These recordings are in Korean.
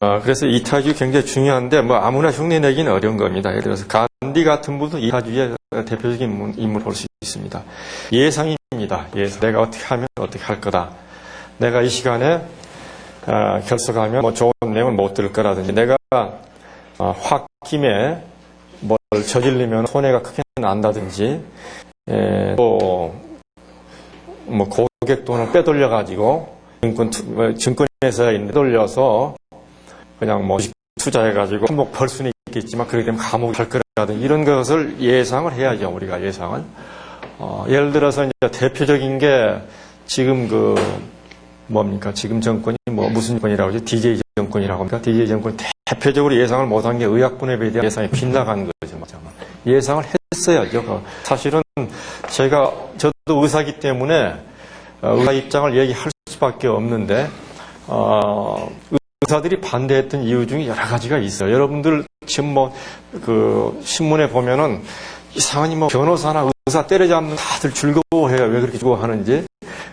그래서 이타주의 굉장히 중요한데, 뭐, 아무나 흉내내기는 어려운 겁니다. 예를 들어서, 간디 같은 분도 이타주의의 대표적인 인물을 볼 수 있습니다. 예상입니다. 예상. 내가 어떻게 하면 어떻게 할 거다. 내가 이 시간에, 결석하면 뭐 좋은 내용을 못 들을 거라든지, 내가, 홧김에 뭘 저지르면 손해가 크게 난다든지, 또, 뭐, 고객 돈을 빼돌려가지고, 증권회사에 빼돌려서, 그냥 뭐 투자해가지고 한몫 벌 수는 있겠지만 그렇게 되면 감옥 갈 거라든지 이런 것을 예상을 해야죠. 우리가 예상을. 예를 들어서 이제 대표적인 게 지금 뭡니까? 지금 정권이 뭐 무슨 정권이라고 하죠? DJ 정권이라고 합니까? DJ 정권이 대표적으로 예상을 못한 게 의약분업에 대한 예상이 빗나간 거죠. 예상을 했어야죠. 사실은 저도 의사이기 때문에 의사 입장을 얘기할 수밖에 없는데, 의사들이 반대했던 이유 중에 여러 가지가 있어요. 여러분들 지금 신문에 보면은 이상하니 변호사나 의사 때려잡는 다들 즐거워해요. 왜 그렇게 즐거워하는지.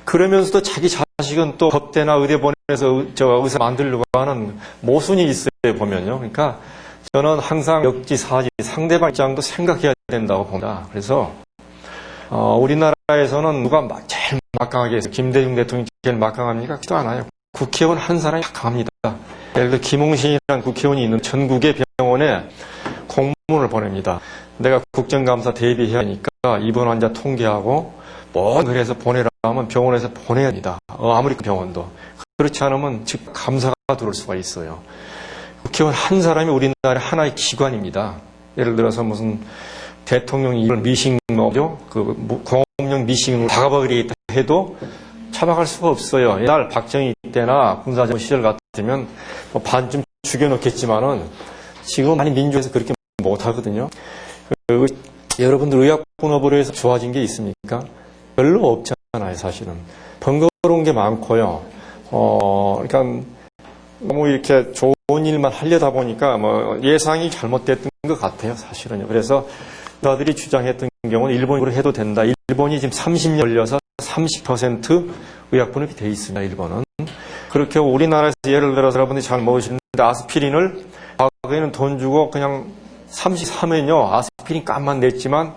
그러면서도 자기 자식은 또 법대나 의대 보내서 의사 만들려고 하는 모순이 있어요, 보면요. 그러니까 저는 항상 역지사지, 상대방 입장도 생각해야 된다고 봅니다. 그래서, 우리나라에서는 누가 제일 막강하게 해서 김대중 대통령이 제일 막강합니까? 그렇지도 않아요. 국회의원 한 사람이 강합니다. 예를 들어 김홍신이라는 국회의원이 있는 전국의 병원에 공문을 보냅니다. 내가 국정감사 대비해야 하니까 입원 환자 통계하고 모든 걸 해서 보내라 하면 병원에서 보내야 합니다. 아무리 병원도. 그렇지 않으면 즉 감사가 들어올 수가 있어요. 국회의원 한 사람이 우리나라의 하나의 기관입니다. 예를 들어서 무슨 대통령이 이런 미싱뭐죠? 공업용 미싱으로 다가버리겠다 해도 차박할 수가 없어요. 옛날 박정희 때나 군사정권 시절 같으면 뭐 반쯤 죽여놓겠지만은 지금 많이 민주에서 그렇게 못하거든요. 여러분들 의약분업으로 해서 좋아진 게 있습니까? 별로 없잖아요, 사실은. 번거로운 게 많고요. 그러니까 너무 이렇게 좋은 일만 하려다 보니까 뭐 예상이 잘못됐던 것 같아요, 사실은요. 그래서 의사들이 주장했던 경우는 일본으로 해도 된다. 일본이 지금 30년 걸려서 30% 의약분업이 돼 있습니다, 일본은. 그렇게 우리나라에서 예를 들어서 여러분들이 잘 모르시는데 아스피린을 과거에는 돈 주고 그냥 33년요 아스피린 값만 냈지만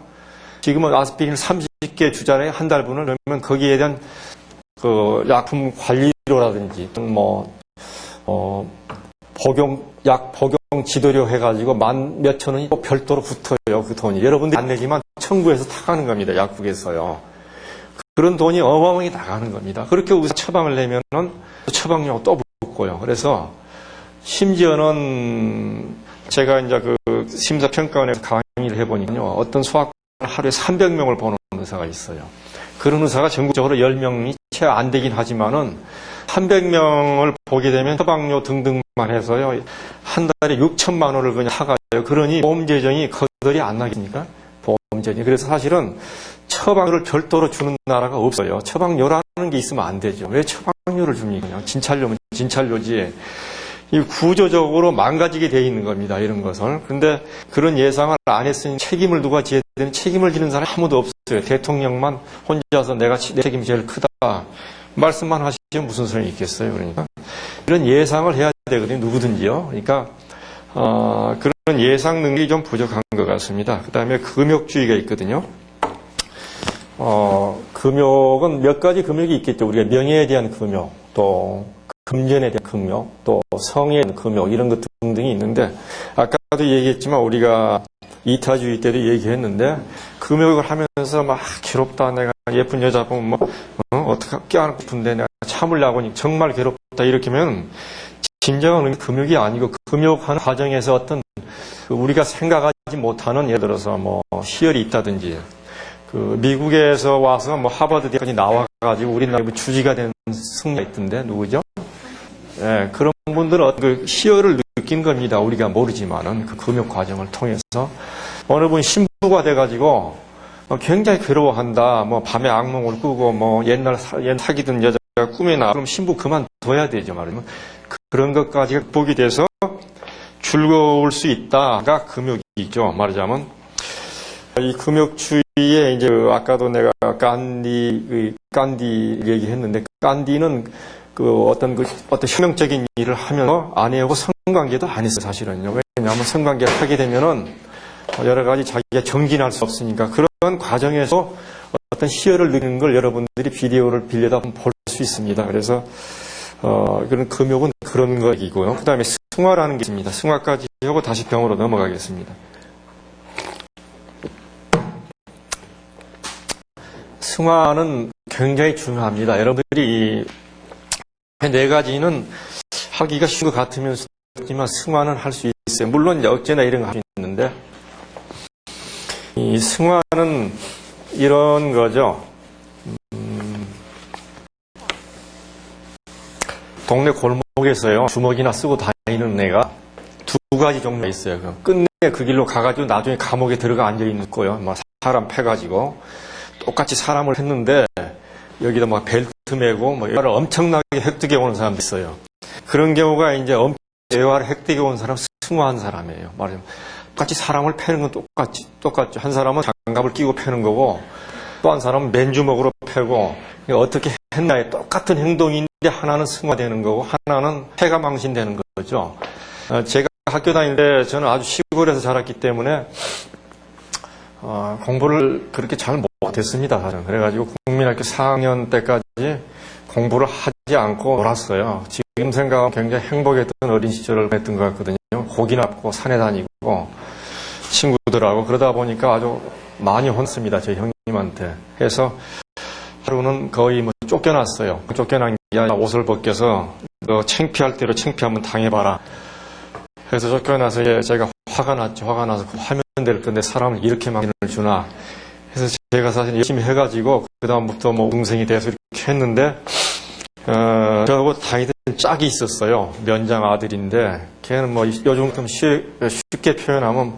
지금은 아스피린을 30개 주잖아요. 한 달분을. 그러면 거기에 대한 약품 관리료라든지 약 복용 지도료 해가지고 만 몇천 원이 또 별도로 붙어요, 그 돈이. 여러분들이 안 내지만 청구해서 타가는 겁니다, 약국에서요. 그런 돈이 어마어마하게 나가는 겁니다. 그렇게 의사 처방을 내면은 처방료가 또 붙고요. 그래서 심지어는 제가 이제 심사평가원에서 강의를 해보니까요. 어떤 소아과를 하루에 300명을 보는 의사가 있어요. 그런 의사가 전국적으로 10명이 채 안 되긴 하지만은 300명을 보게 되면 처방료 등등만 해서요. 한 달에 6천만 원을 그냥 타가요. 그러니 보험 재정이 거덜이 안 나겠습니까? 보험 재정이. 그래서 사실은 처방료를 별도로 주는 나라가 없어요. 처방료라는 게 있으면 안 되죠. 왜 처방료를 줍니까? 그냥 진찰료면 진찰료지. 이 구조적으로 망가지게 돼 있는 겁니다. 이런 것을. 그런데 그런 예상을 안 했으니 책임을 누가 져야 되는, 책임을 지는 사람이 아무도 없어요. 대통령만 혼자서 내 책임이 제일 크다. 말씀만 하시면 무슨 소용이 있겠어요. 그러니까 이런 예상을 해야 되거든요. 누구든지요. 그러니까 그런 예상 능력이 좀 부족한 것 같습니다. 그 다음에 금욕주의가 있거든요. 금욕은 몇 가지 금욕이 있겠죠. 우리가 명예에 대한 금욕, 또 금전에 대한 금욕, 또 성에 대한 금욕, 이런 것 등등이 있는데, 아까도 얘기했지만 우리가 이타주의 때도 얘기했는데, 금욕을 하면서 막 괴롭다, 내가 예쁜 여자 보면 어떻게 껴안고 싶은데 내가 참으려고 하니 정말 괴롭다, 이렇게 하면 진정한 금욕이 아니고, 금욕하는 과정에서 어떤 우리가 생각하지 못하는, 예를 들어서 희열이 있다든지, 미국에서 와서 하버드 대학까지 나와가지고 우리나라에 주지가 된 승리가 있던데, 누구죠? 예, 그런 분들은 그 희열을 느낀 겁니다. 우리가 모르지만은 그 금욕 과정을 통해서. 어느 분 신부가 돼가지고 굉장히 괴로워한다. 밤에 악몽을 꾸고 옛날 사귀던 여자가 꿈에 나. 그럼 신부 그만둬야 되죠, 말이면. 그런 것까지 극복이 돼서 즐거울 수 있다가 금욕이죠, 말하자면. 이 금욕주의에 이제 아까도 내가 깐디 얘기했는데, 깐디는 어떤 혁명적인 일을 하면서 아내하고 성관계도 안 했어요, 사실은요. 왜냐하면 성관계를 하게 되면은 여러 가지 자기가 정진할 수 없으니까 그런 과정에서 어떤 희열을 느끼는 걸 여러분들이 비디오를 빌려다 볼 수 있습니다. 그래서 그런 금욕은 그런 것이고요. 그 다음에 승화라는 게 있습니다. 승화까지 하고 다시 병으로 넘어가겠습니다. 승화는 굉장히 중요합니다. 여러분들이 네 가지는 하기가 쉬운 것 같으면서 하지만 승화는 할 수 있어요. 물론 이제 억제나 이런 거 할 수 있는데 이 승화는 이런 거죠. 동네 골목에서요 주먹이나 쓰고 다니는 애가 두 가지 종류가 있어요. 끝내 그 길로 가가지고 나중에 감옥에 들어가 앉아 있는 거요. 막 사람 패가지고 똑같이 사람을 했는데 여기다 막 벨트 매고 뭐 여러 엄청나게 획득해 오는 사람도 있어요. 그런 경우가 이제 대화를 획득해 온 사람 승화한 사람이에요. 말하자면 똑같이 사람을 패는 건 똑같죠. 한 사람은 장갑을 끼고 패는 거고 또 한 사람은 맨주먹으로 패고 어떻게 했나에 똑같은 행동인데 하나는 승화되는 거고 하나는 패가 망신되는 거죠. 제가 학교 다닐 때 저는 아주 시골에서 자랐기 때문에 공부를 그렇게 잘 못했습니다. 사실은. 그래가지고 국민학교 4학년 때까지 공부를 하지 않고 놀았어요. 지금 생각하면 굉장히 행복했던 어린 시절을 보냈던 것 같거든요. 고기나 잡고 산에 다니고 친구들하고 그러다 보니까 아주 많이 혼났습니다. 제 형님한테. 그래서 하루는 거의 뭐 쫓겨났어요. 쫓겨난 게 아니라 옷을 벗겨서 너 창피할 대로 창피하면 당해봐라. 그래서 쫓겨나서 제가 화가 났죠. 화가 나서 하면 될 건데 사람을 이렇게 망신을 주나. 그래서 제가 사실 열심히 해가지고 그 다음부터 뭐 동생이 돼서 이렇게 했는데 저하고 다니던 짝이 있었어요. 면장 아들인데 걔는 뭐 요즘 좀 쉽게 표현하면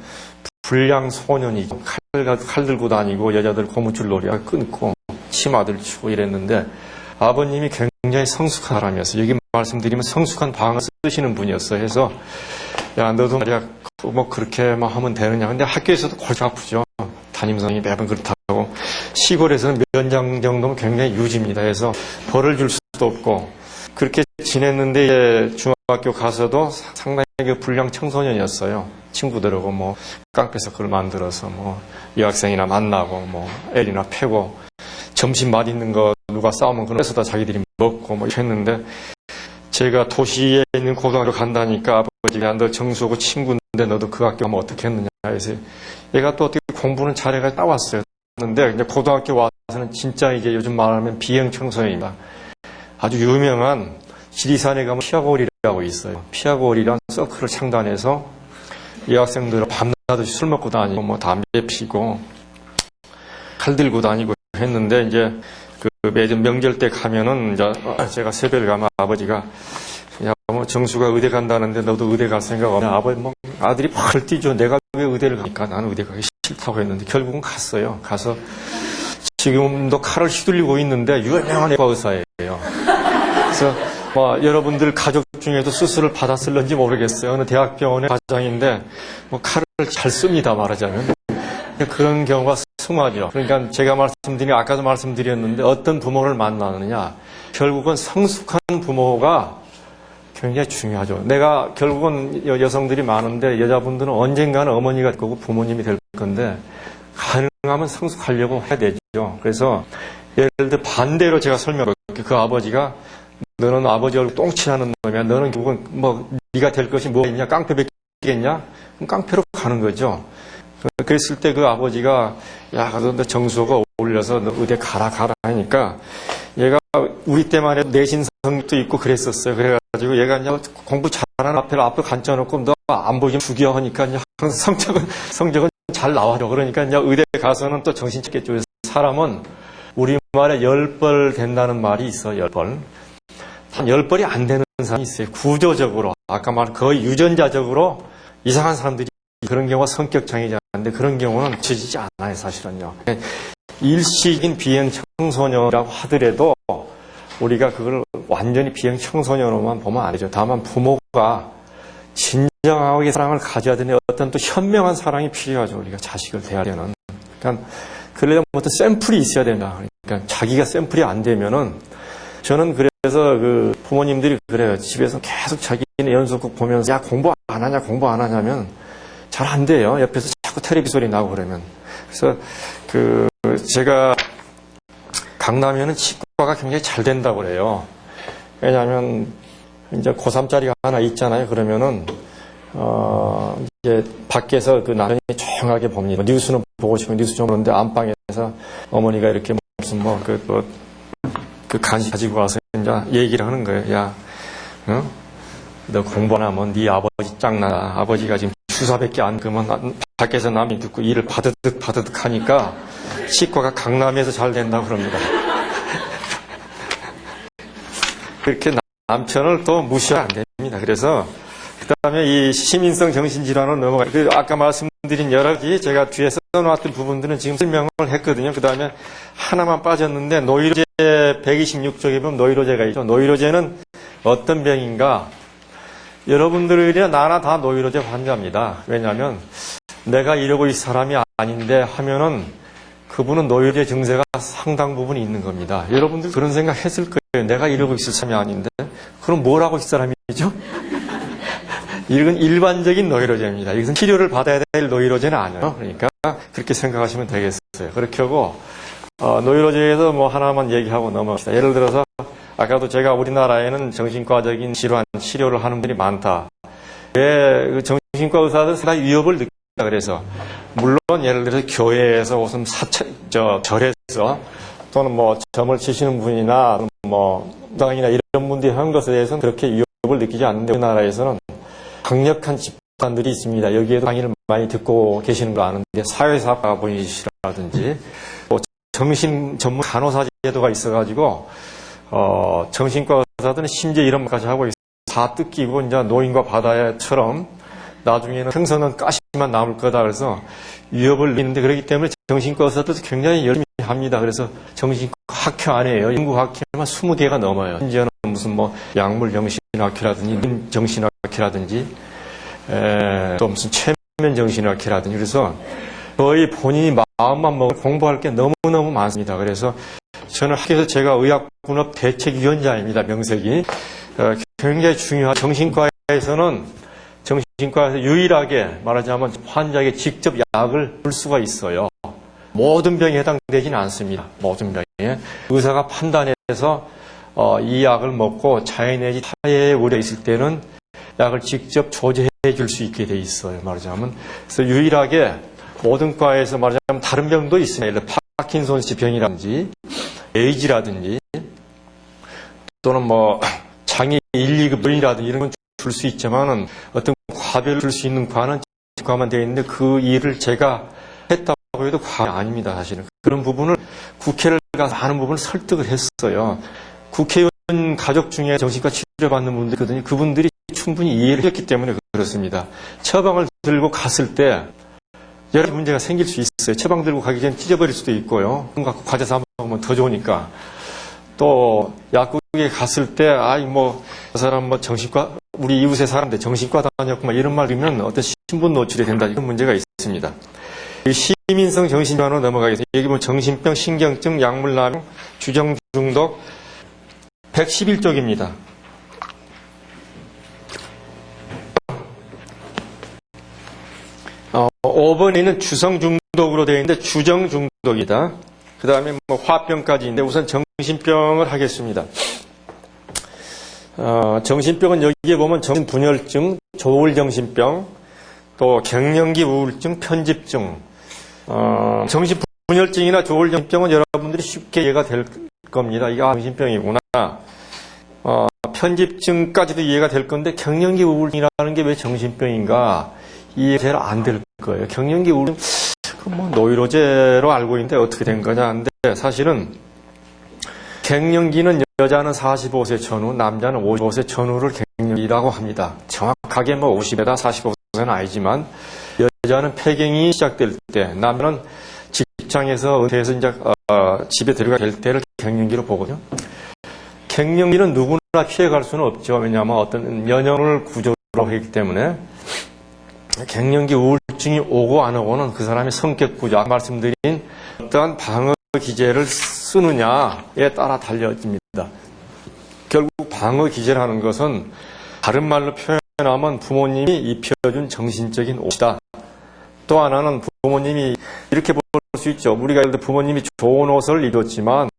불량 소년이죠. 칼 들고 다니고 여자들 고무줄 놀이 끊고 치마들 추고 이랬는데 아버님이 굉장히 성숙한 사람이었어요. 여기 말씀드리면 성숙한 방을 쓰시는 분이었어요. 그래서 야 너도 말이야 뭐 그렇게 막 하면 되느냐. 근데 학교에서도 골치 아프죠. 담임선생님이 매번 그렇다고. 시골에서는 면장 정도면 굉장히 유지입니다. 그래서 벌을 줄 수도 없고 그렇게 지냈는데 중학교 가서도 상당히 불량 청소년이었어요. 친구들하고 뭐 깡패서클을 만들어서 뭐 여학생이나 만나고 뭐 애리나 패고 점심 맛있는 거 누가 싸우면 그런 데서 다 자기들이 먹고 뭐 이렇게 했는데 제가 도시에 있는 고등학교 간다니까 아버지가 너 정수하고 친구인데 너도 그 학교 가면 어떻게 했느냐 해서 얘가 또 어떻게 공부는 잘해가 나왔어요. 근데 이제 고등학교 와서는 진짜 이제 요즘 말하면 비형 청소년입니다. 아주 유명한 지리산에 가면 피아골이라고 있어요. 피아골이란 서클을 창단해서 여학생들은 밤낮없이 술 먹고 다니고 뭐 담배 피고 칼 들고 다니고 했는데 이제 그 매년 명절 때 가면은 이제 제가 새벽에 가면 아버지가 야 뭐 정수가 의대 간다는데 너도 의대 갈 생각 없냐. 아버지 뭐 아들이 펄 뛰죠. 내가 왜 의대를 가니까 나는 의대 가기 싫다고 했는데 결국은 갔어요. 가서 지금도 칼을 휘둘리고 있는데 유명한 의과 의사예요. 그래서 뭐 여러분들 가족 중에도 수술을 받았을런지 모르겠어요. 어느 대학병원의 과장인데 뭐 칼을 잘 씁니다 말하자면. 그런 경우가 승화죠. 그러니까 제가 아까도 말씀드렸는데 어떤 부모를 만나느냐. 결국은 성숙한 부모가 굉장히 중요하죠. 내가 결국은 여성들이 많은데 여자분들은 언젠가는 어머니가 될 거고 부모님이 될 건데 가능하면 성숙하려고 해야 되죠. 그래서 예를 들어 반대로 제가 설명할게요. 그 아버지가 너는 아버지 얼굴 똥칠하는 놈이야. 너는 결국은 뭐 네가 될 것이 뭐가 있냐? 깡패 뵙겠냐? 그럼 깡패로 가는 거죠. 그랬을 때 그 아버지가 야, 너 정수호가 어울려서 너 의대 가라 하니까 얘가 우리 때만 해도 내신 성적도 있고 그랬었어요. 그래가지고 얘가 이제 공부 잘하는 앞에 앉혀놓고 너 안 보이면 죽여 하니까 이제 성적은 잘 나와요. 그러니까 이제 의대 가서는 또 정신 차리겠죠. 사람은 우리말에 10벌 된다는 말이 있어. 10벌. 한 10벌이 안 되는 사람이 있어요. 구조적으로 아까 말한 거의 유전자적으로 이상한 사람들이 그런 경우가 성격 장애자인데 그런 경우는 고쳐지지 않아요. 사실은요. 일시적인 비형 청소년이라고 하더라도 우리가 그걸 완전히 비형 청소년으로만 보면 안 되죠. 다만 부모가 진정하게 사랑을 가져야 되는 어떤 또 현명한 사랑이 필요하죠. 우리가 자식을 대할 때는. 그러니까 그러려면 어떤 샘플이 있어야 된다. 그러니까 자기가 샘플이 안 되면은 저는 그래서 그 부모님들이 그래요. 집에서 계속 자기네 연속극 보면서 야 공부 안 하냐 공부 안 하냐면 잘 안 돼요. 옆에서 자꾸 텔레비 소리 나고 그러면. 그래서 그 제가 강남에는 치과가 굉장히 잘 된다고 그래요. 왜냐하면 이제 고3짜리가 하나 있잖아요. 그러면은 이제 밖에서 그 남편이 조용하게 봅니다. 뉴스는 보고 싶으면 뉴스 좀 보는데 안방에서 어머니가 이렇게 무슨 그 간식 가지고 와서 이제 얘기를 하는 거예요. 야, 너 공부 안 하면 네 아버지 짱나. 아버지가 지금 주사밖에 안 그러면 밖에서 남이 듣고 일을 바드득 하니까 치과가 강남에서 잘 된다고 그럽니다. 그렇게 남편을 또 무시하면 안 됩니다. 그래서 그 다음에 이 시민성 정신질환으로 넘어가요. 아까 말씀드린 여러 가지 제가 뒤에 써놓았던 부분들은 지금 설명을 했거든요. 그 다음에 하나만 빠졌는데 노이로제 126쪽에 보면 노이로제가 있죠. 노이로제는 어떤 병인가? 여러분들이나 나나 다 노이로제 환자입니다. 왜냐하면 내가 이러고 있을 사람이 아닌데 하면은 그분은 노이로제 증세가 상당 부분 있는 겁니다. 여러분들 그런 생각 했을 거예요. 내가 이러고 있을 사람이 아닌데 그럼 뭘 하고 있을 사람이죠? 이건 일반적인 노이로제입니다. 이것은 치료를 받아야 될 노이로제는 아니에요. 그러니까 그렇게 생각하시면 되겠어요. 그렇게 하고 노이로제에서 뭐 하나만 얘기하고 넘어갑시다. 예를 들어서 아까도 제가 우리나라에는 정신과적인 질환 치료를 하는 분이 많다. 왜 정신과 의사들은 상당히 위협을 느낀다. 그래서 물론 예를 들어서 교회에서 무슨 절에서 또는 뭐 점을 치시는 분이나 뭐 당이나 이런 분들이 한 것에 대해서는 그렇게 위협을 느끼지 않는데 우리나라에서는 강력한 집단들이 있습니다. 여기에도 강의를 많이 듣고 계시는 거 아는데 사회사가 분이시라든지 또 정신 전문 간호사 제도가 있어가지고 정신과 의사들은 심지어 이런 말까지 하고 있어요. 다 뜯기고 이제 노인과 바다처럼 나중에는 평생은 가시만 남을 거다. 그래서 위협을 느끼는데 그렇기 때문에 정신과 의사들도 굉장히 열심히 합니다. 그래서 정신과 학회 안에요. 연구학회만 20개가 넘어요. 심지어는 무슨 뭐 약물 정신학회라든지 정신학회라든지 또 무슨 최면 정신학회라든지 그래서 거의 본인이 마음만 먹으면 공부할 게 너무너무 많습니다. 그래서 저는 학교에서 제가 의학분업 대책위원장입니다. 명색이. 굉장히 중요한 정신과에서 유일하게 말하자면 환자에게 직접 약을 줄 수가 있어요. 모든 병에 해당되지는 않습니다. 모든 병에. 의사가 판단해서 이 약을 먹고 자해 내지 타해에 우려 있을 때는 약을 직접 조제해 줄 수 있게 돼 있어요. 말하자면. 그래서 유일하게 모든 과에서 말하자면 다른 병도 있습니다. 파킨손스 병이라든지 에이즈라든지 또는 뭐 장애 1, 2급 병이라든지 이런 건 줄 수 있지만은 어떤 과별을 줄 수 있는 과는 과만 되어 있는데 그 일을 제가 했다고 해도 과가 아닙니다. 사실은 그런 부분을 국회를 가서 하는 부분을 설득을 했어요. 국회의원 가족 중에 정신과 치료받는 분들이 있거든요. 그분들이 충분히 이해를 했기 때문에 그렇습니다. 처방을 들고 갔을 때 여러 가지 문제가 생길 수 있어요. 처방 들고 가기 전에 찢어버릴 수도 있고요. 그럼 갖고 과자 사 먹으면 더 좋으니까. 또 약국에 갔을 때 그 사람 뭐 정신과 우리 이웃의 사람인데 정신과 다녔구만 이런 말 들으면 어떤 신분 노출이 된다 이런 문제가 있습니다. 시민성 정신질환으로 넘어가겠습니다. 여기 보면 정신병, 신경증, 약물남용, 주정 중독 111쪽입니다. 5번에는 주성 중독으로 되어 있는데 주정 중독이다. 그 다음에 뭐 화병까지 있는데 우선 정신병을 하겠습니다. 정신병은 여기에 보면 정신분열증, 조울정신병, 또 갱년기 우울증, 편집증. 정신분열증이나 조울정신병은 여러분들이 쉽게 이해가 될 겁니다. 이게 정신병이구나. 편집증까지도 이해가 될 건데 갱년기 우울증이라는 게 왜 정신병인가 이해가 잘 안 될 거예요. 갱년기 우울증 뭐 노이로제로 알고 있는데 어떻게 된 거냐 하는데 사실은 갱년기는 여자는 45세 전후, 남자는 55세 전후를 갱년기라고 합니다. 정확하게 뭐 50에다 45세는 아니지만 여자는 폐경이 시작될 때, 남자는 직장에서 은퇴해서 이제 집에 들어가게 될 때를 갱년기로 보거든요. 갱년기는 누구나 피해갈 수는 없죠. 왜냐하면 어떤 면역을 구조로 하기 때문에 갱년기 우울증이 오고 안 오고는 그 사람의 성격 구조, 아까 말씀드린 어떠한 방어 기제를 쓰느냐에 따라 달려집니다. 결국 방어 기제라는 것은 다른 말로 표현하면 부모님이 입혀준 정신적인 옷이다. 또 하나는 부모님이 이렇게 볼 수 있죠. 우리가 예를 들어 부모님이 좋은 옷을 입었지만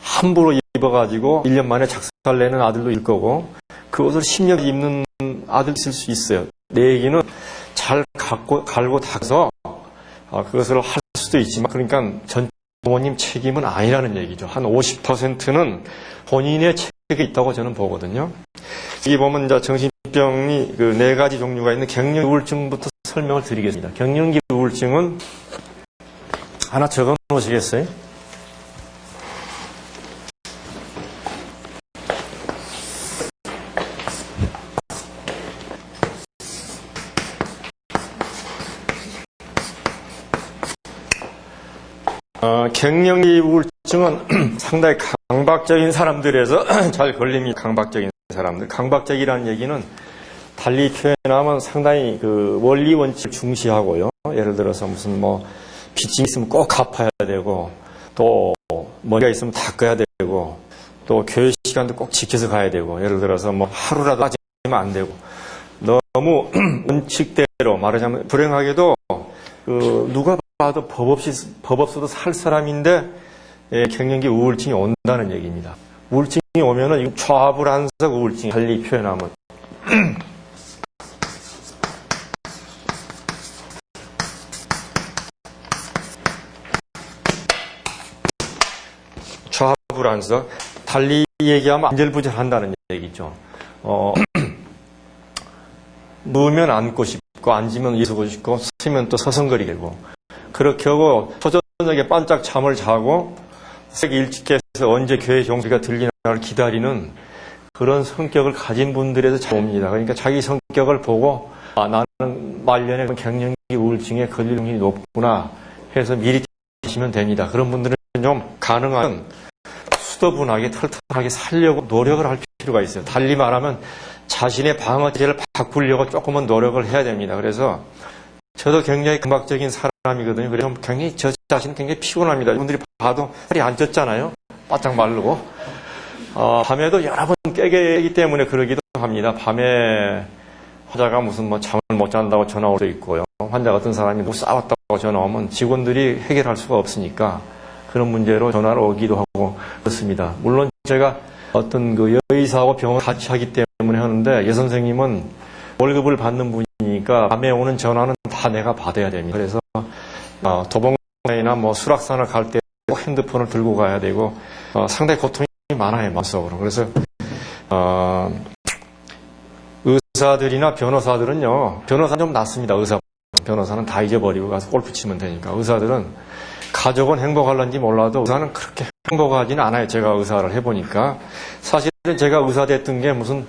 함부로 입어가지고 1년 만에 작살내는 아들도 있을 거고 그 옷을 10년 입는 아들도 있을 수 있어요. 내 얘기는 잘 갈고 닦아서 그것을 할 수도 있지만 그러니까 전 부모님 책임은 아니라는 얘기죠. 한 50%는 본인의 책임이 있다고 저는 보거든요. 여기 보면 이제 정신병이 그 4가지 종류가 있는 갱년기 우울증부터 설명을 드리겠습니다. 갱년기 우울증은 하나 적어 놓으시겠어요? 갱년기 우울증은 상당히 강박적인 사람들에서 잘 걸립니다. 강박적인 사람들. 강박적이라는 얘기는 달리 표현하면 상당히 그 원리 원칙을 중시하고요. 예를 들어서 무슨 뭐 빚이 있으면 꼭 갚아야 되고 또 머리가 있으면 닦아야 되고 또 교회 시간도 꼭 지켜서 가야 되고 예를 들어서 뭐 하루라도 빠지면 안 되고 너무 원칙대로 말하자면 불행하게도 그 누가 봐도 법 없어도 살 사람인데 갱년기 우울증이 온다는 얘기입니다. 우울증이 오면은 좌불안석 우울증 달리 표현하면 좌불안석 달리 얘기하면 안절부절한다는 얘기죠. 누우면 앉고 싶고 앉으면 일어서고 싶고 서면 또 서성거리게 되고 그렇게 하고 초저녁에 반짝 잠을 자고 새벽 일찍 깨서 언제 교회 종소리가 들리나를 기다리는 그런 성격을 가진 분들에서 잘 옵니다. 그러니까 자기 성격을 보고 나는 말년에 갱년기 우울증에 걸릴 확률이 높구나 해서 미리 계시면 됩니다. 그런 분들은 좀 가능한 수더분하게 털털하게 살려고 노력을 할 필요가 있어요. 달리 말하면 자신의 방어제를 바꾸려고 조금은 노력을 해야 됩니다. 그래서 저도 굉장히 강박적인 사람이거든요. 그래서 굉장히 저 자신은 굉장히 피곤합니다. 이분들이 봐도 살이 안 쪘잖아요. 바짝 마르고. 밤에도 여러 번 깨기 때문에 그러기도 합니다. 밤에 환자가 무슨 뭐 잠을 못 잔다고 전화 올 수 있고요. 환자 같은 사람이 누구 싸웠다고 전화 오면 직원들이 해결할 수가 없으니까 그런 문제로 전화를 오기도 하고 그렇습니다. 물론 제가 어떤 그 여의사하고 병원 같이 하기 때문에 하는데 여선생님은 월급을 받는 분이니까 밤에 오는 전화는 다 내가 받아야 됩니다. 그래서 도봉이나 뭐 수락산을 갈 때 핸드폰을 들고 가야 되고 상당히 고통이 많아요. 마음속으로. 그래서 의사들이나 변호사들은요. 변호사는 좀 낫습니다. 변호사는 다 잊어버리고 가서 골프 치면 되니까. 의사들은 가족은 행복할런지 몰라도 의사는 그렇게 행복하지는 않아요. 제가 의사를 해보니까. 사실은 제가 의사 됐던 게 무슨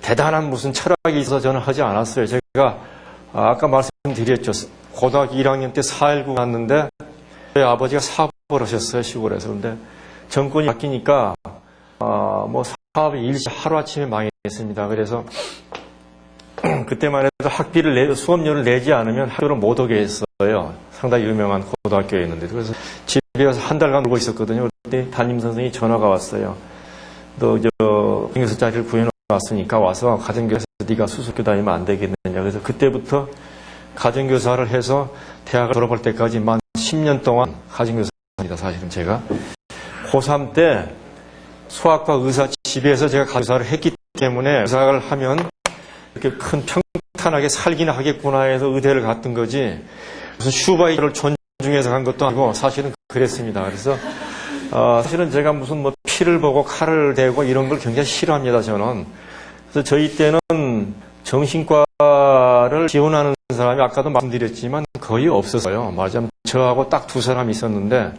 대단한 무슨 철학이 있어서 저는 하지 않았어요. 제가 아까 말씀드렸죠. 고등학교 1학년 때 4.19 갔는데 저희 아버지가 사업을 하셨어요. 시골에서. 근데 정권이 바뀌니까 뭐 사업이 일시 하루아침에 망했습니다. 그래서 그때만 해도 학비를 수업료를 내지 않으면 학교를 못 오게 했어요. 상당히 유명한 고등학교였는데. 그래서 집에 가서 한 달간 놀고 있었거든요. 그때 담임 선생님이 전화가 왔어요. 너 가정교사 자리를 구해놨으니까 와서 가정교사에서 네가 수습교 다니면 안 되겠느냐. 그래서 그때부터 가정교사를 해서 대학을 졸업할 때까지 만 10년 동안 가정교사입니다. 사실은 제가. 고3 때 소아과 의사 집에서 제가 가정교사를 했기 때문에 의사를 하면 이렇게 큰 평탄하게 살기나 하겠구나 해서 의대를 갔던 거지 무슨 슈바이처를 존중해서 간 것도 아니고 사실은 그랬습니다. 그래서 사실은 제가 무슨 뭐 피를 보고 칼을 대고 이런 걸 굉장히 싫어합니다. 저는. 그래서 저희 때는 정신과를 지원하는 사람이 아까도 말씀드렸지만 거의 없었어요. 말하자면 저하고 딱 2사람이 있었는데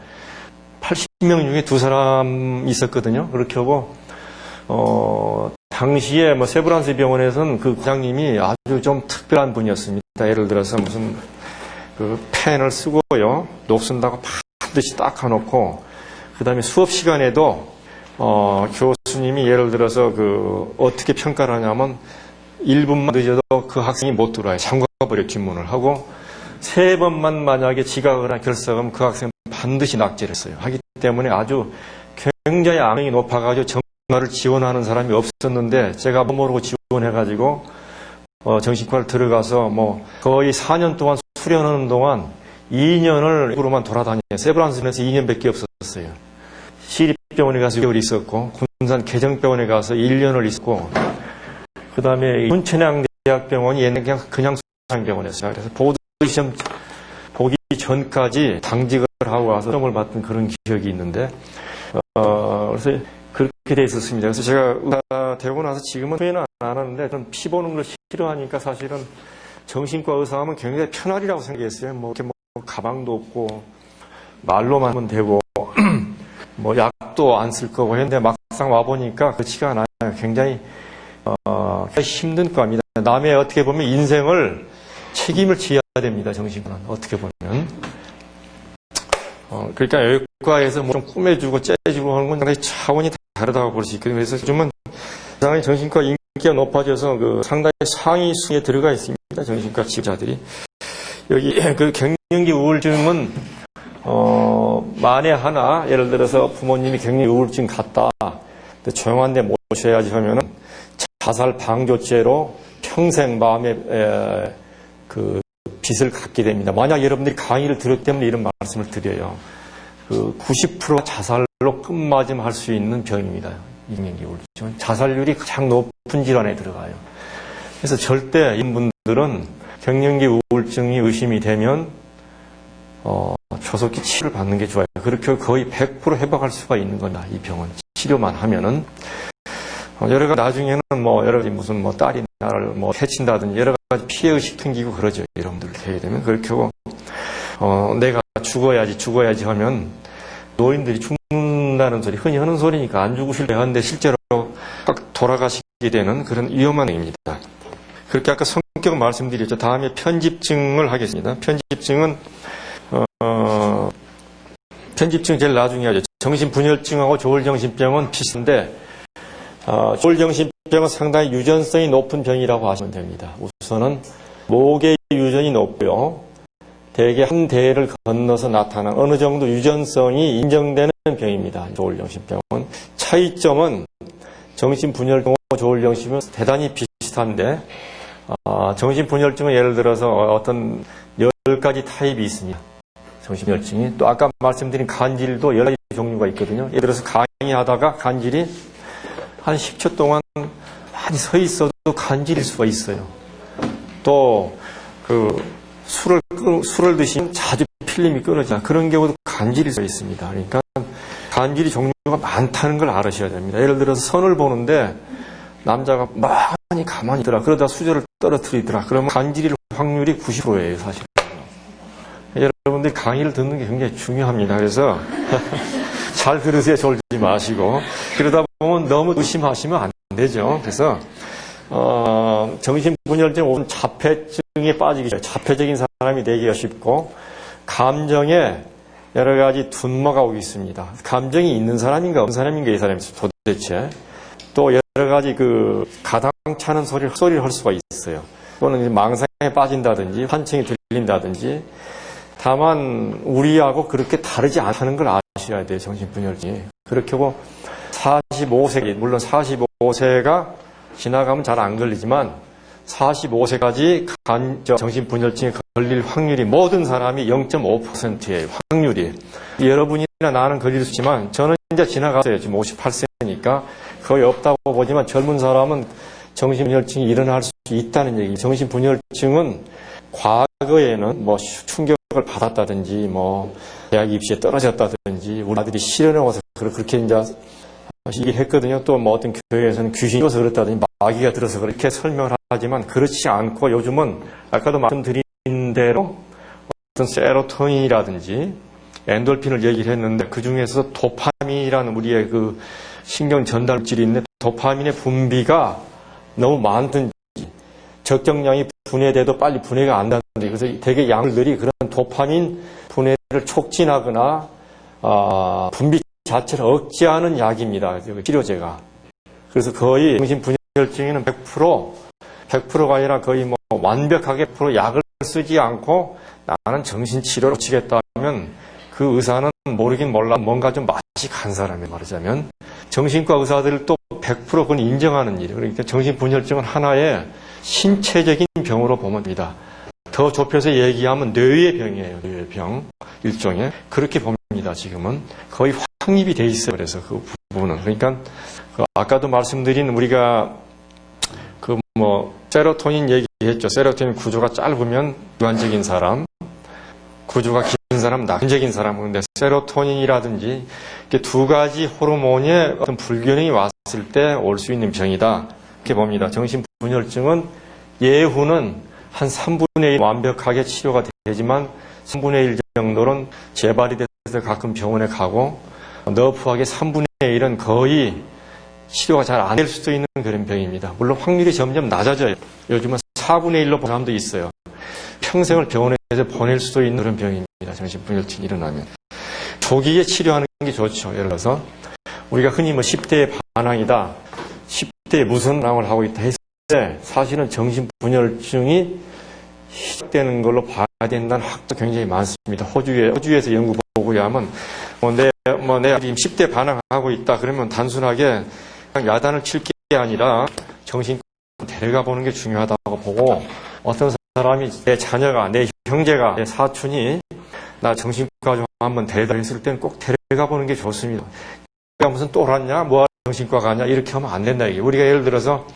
80명 중에 2사람 있었거든요. 그렇게 하고 당시에 뭐 세브란스 병원에서는 그 과장님이 아주 좀 특별한 분이었습니다. 예를 들어서 무슨 그 펜을 쓰고요. 녹슨다고 반드시 닦아놓고 그 다음에 수업 시간에도 교수님이 예를 들어서 그 어떻게 평가를 하냐면 1분만 늦어도 그 학생이 못 들어와요. 잠가버려 뒷문을 하고 3번만 만약에 지각을 하거나 결석하면 그 학생은 반드시 낙제를 했어요. 하기 때문에 아주 굉장히 악명이 높아가지고 정신과를 지원하는 사람이 없었는데 제가 모르고 지원해가지고 정신과를 들어가서 거의 4년 동안 수련하는 동안 2년을 으로만 돌아다녔어요. 세브란스에서 2년밖에 없었어요. 시립병원에 가서 6개월 있었고 군산 개정병원에 가서 1년을 있었고 그 다음에 순천향대학병원이 옛날 그냥 수상병원이었어요. 그래서 보드시험 보기 전까지 당직을 하고 와서 시험을 받던 그런 기억이 있는데 그래서 그렇게 돼 있었습니다. 그래서 제가 의사 되고 나서 지금은 후회는 안 하는데 좀 피 보는 걸 싫어하니까 사실은 정신과 의사 하면 굉장히 편할이라고 생각했어요. 이렇게 가방도 없고 말로만 하면 되고 약도 안 쓸 거고 했는데 막상 와보니까 그렇지가 않아요. 굉장히 힘든 겁니다. 남의 어떻게 보면 인생을 책임을 지어야 됩니다. 정신과는 어떻게 보면 그러니까 외과에서 좀 꾸며주고 째주고 하는 건 상당히 차원이 다르다고 볼 수 있거든요. 그래서 요즘은 상당히 정신과 인기가 높아져서 상당히 상위 순위에 들어가 있습니다. 정신과 지도자들이 여기 그 갱년기 우울증은 만에 하나 예를 들어서 부모님이 갱년기 우울증 같다. 조용한 데 모셔야지 하면은 자살 방조죄로 평생 마음에 그 빚을 갖게 됩니다. 만약 여러분들이 강의를 들었기 때문에 이런 말씀을 드려요. 90% 자살로 끝마짐할 수 있는 병입니다. 갱년기 우울증은 자살률이 가장 높은 질환에 들어가요. 그래서 절대 이분들은 갱년기 우울증이 의심이 되면 조속히 치료를 받는 게 좋아요. 그렇게 거의 100% 회복할 수가 있는 거다. 이 병은 치료만 하면은 여러 가지 나중에는 여러 가지 무슨 딸이 나를 해친다든지 여러 가지 피해의식 생기고 그러죠. 여러분들 되게 되면 그렇게 하고 내가 죽어야지 하면 노인들이 죽는다는 소리 흔히 하는 소리니까 안 죽으실래 하는데 실제로 확 돌아가시게 되는 그런 위험한 행위입니다. 그렇게 아까 성격 말씀드렸죠. 다음에 편집증을 하겠습니다. 편집증 제일 나중에 하죠. 정신분열증하고 조울정신병은 비슷한데 조울정신병은 상당히 유전성이 높은 병이라고 하시면 됩니다. 우선은 목의 유전이 높고요. 대개 한 대를 건너서 나타나는 어느 정도 유전성이 인정되는 병입니다. 조울정신병은. 차이점은 정신분열증과 조울정신은 대단히 비슷한데 정신분열증은 예를 들어서 어떤 10가지 타입이 있습니다. 정신분열증이. 또 아까 말씀드린 간질도 10가지 종류가 있거든요. 예를 들어서 강의하다가 간질이 한 10초 동안 많이 서 있어도 간질일 수가 있어요. 또 술을 드시면 자주 필름이 끊어지나 그런 경우도 간질일 수가 있습니다. 그러니까 간질이 종류가 많다는 걸 알으셔야 됩니다. 예를 들어서 선을 보는데 남자가 많이 가만히 있더라. 그러다 수저를 떨어뜨리더라. 그러면 간질일 확률이 90%예요, 사실. 여러분들이 강의를 듣는 게 굉장히 중요합니다. 그래서 잘 들으세요. 졸지 마시고. 그러다 보면 너무 의심하시면 안 되죠. 그래서 정신분열증 혹은 자폐증에 빠지기 쉽죠. 자폐적인 사람이 되기가 쉽고 감정에 여러 가지 둔모가 오고 있습니다. 감정이 있는 사람인가 없는 사람인가 이 사람이 도대체. 또 여러 가지 가당차는 소리를 할 수가 있어요. 또는 망상에 빠진다든지 환청이 들린다든지. 다만 우리하고 그렇게 다르지 않다는 걸 아셔야 돼요. 정신분열증이. 그렇게 하고 45세, 물론 45세가 지나가면 잘 안 걸리지만 45세까지 정신분열증에 걸릴 확률이 모든 사람이 0.5%예요. 확률이. 여러분이나 나는 걸릴 수 있지만 저는 이제 지나갔어요. 지금 58세니까 거의 없다고 보지만 젊은 사람은 정신분열증이 일어날 수 있다는 얘기. 정신분열증은 과거에는 충격을 받았다든지 대학 입시에 떨어졌다든지 우리 아들이 실현해 와서 그렇게 이제 얘기를 했거든요. 또 어떤 교회에서는 귀신이 들어서 그렇다든지 마귀가 들어서 그렇게 설명을 하지만 그렇지 않고 요즘은 아까도 말씀드린 대로 어떤 세로토닌이라든지 엔돌핀을 얘기를 했는데 그 중에서 도파민이라는 우리의 신경 전달 물질이 있는데 도파민의 분비가 너무 많든지 적정량이 분해돼도 빨리 분해가 안 되는데 그래서 되게 약물들이 그런 도파민 분해를 촉진하거나 분비 자체를 억제하는 약입니다. 치료제가. 그래서 거의 정신분열증에는 100%가 아니라 거의 완벽하게 100% 약을 쓰지 않고 나는 정신치료로 치겠다 하면 그 의사는 모르긴 몰라 뭔가 좀 맛이 간 사람이 말하자면 정신과 의사들을 또 100% 그건 인정하는 일이에요. 그러니까 정신분열증은 하나의 신체적인 병으로 보면 됩니다. 더 좁혀서 얘기하면 뇌의 병이에요. 뇌의 병 일종의 그렇게 봅니다. 지금은 거의 확립이 돼 있어요. 그래서 그 부분은 그러니까 아까도 말씀드린 우리가 세로토닌 얘기했죠. 세로토닌 구조가 짧으면 주관적인 사람, 구조가 긴 사람, 낙관적인 사람. 그런데 세로토닌이라든지 두 가지 호르몬의 어떤 불균형이 왔을 때 올 수 있는 병이다. 이렇게 봅니다. 정신분열증은 예후는 한 3분의 1 완벽하게 치료가 되지만 3분의 1 정도는 재발이 돼서 가끔 병원에 가고 너프하게 3분의 1은 거의 치료가 잘 안 될 수도 있는 그런 병입니다. 물론 확률이 점점 낮아져요. 요즘은 4분의 1로 보는 사람도 있어요. 평생을 병원에서 보낼 수도 있는 그런 병입니다. 정신분열증이 일어나면. 조기에 치료하는 게 좋죠. 예를 들어서 우리가 흔히 10대의 반항이다. 10대에 무슨 반항을 하고 있다 했을 때 사실은 정신분열증이 시작되는 걸로 봐야 된다는 학도 굉장히 많습니다. 호주에서 연구 보고에 하면 내가 지금 10대 반항하고 있다. 그러면 단순하게 그냥 야단을 칠 게 아니라 정신과 데려가 보는 게 중요하다고 보고 어떤 사람이 내 자녀가, 내 형제가, 내 사촌이 나 정신과 좀 한번 데려다 했을 때는 꼭 데려가 보는 게 좋습니다. 내가 무슨 또랐냐? 뭐하러 정신과 가냐? 이렇게 하면 안 된다. 이게. 우리가 예를 들어서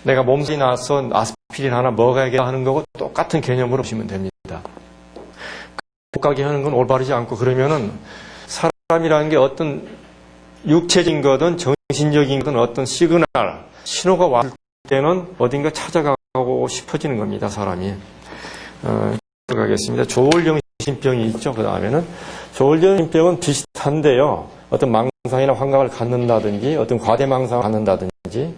내가 몸살이 나서 아스피린 하나 먹어야겠다 하는 거고 똑같은 개념으로 보시면 됩니다. 못 가게 하는 건 올바르지 않고 그러면은 사람이라는 게 어떤 육체적인 거든 정신적인 거든 어떤 시그널, 신호가 왔을 때는 어딘가 찾아가고 싶어지는 겁니다. 사람이. 들어가겠습니다. 조울정신병이 있죠. 그 다음에는 조울정신병은 비슷한데요. 어떤 망상이나 환각을 갖는다든지 어떤 과대망상을 갖는다든지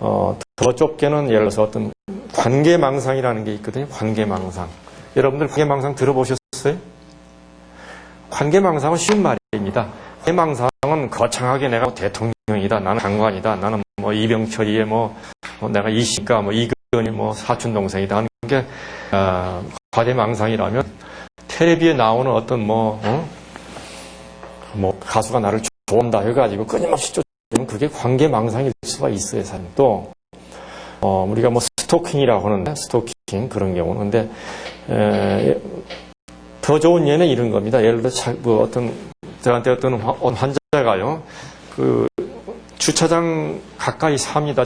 더 좁게는 예를 들어서 어떤 관계망상이라는 게 있거든요. 관계망상. 여러분들 관계망상 들어보셨어요? 관계망상은 쉬운 말입니다. 관계망상은 거창하게 내가 대통령이다, 나는 장관이다, 나는 이병철이의 내가 이씨가 이건이 사촌 동생이다 하는 게 과대망상이라면 텔레비에 나오는 어떤 가수가 나를 좋아한다 해가지고 끊임없이 쫓으면 그게 관계망상일 수가 있어요. 사실 또 우리가 스토킹이라고 하는데 스토킹 그런 경우는 근데 더 좋은 예는 이런 겁니다. 예를 들어 저한테 어떤 환자가요 주차장 가까이 삽니다.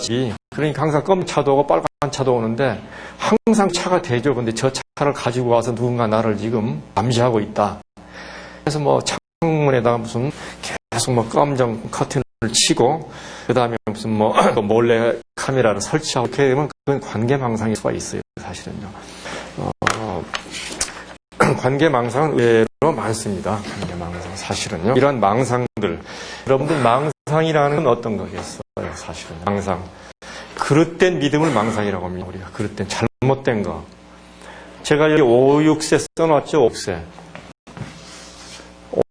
그러니까 항상 검은 차도 오고 빨간 차도 오는데 항상 차가 대죠. 근데 저 차를 가지고 와서 누군가 나를 지금 감시하고 있다. 그래서 창문에다가 무슨 계속 검정 커튼을 치고 그 다음에 무슨 몰래 카메라를 설치하고 이렇게 되면 그건 관계망상일 수가 있어요. 사실은요. 관계망상은 의외로 많습니다. 관계망상 사실은요. 이런 망상들 여러분들 망상이라는 건 어떤 거겠어요? 사실은 망상 그릇된 믿음을 망상이라고 합니다. 우리가 그릇된 잘못된 거. 제가 여기 5, 6세 써놨죠. 5세.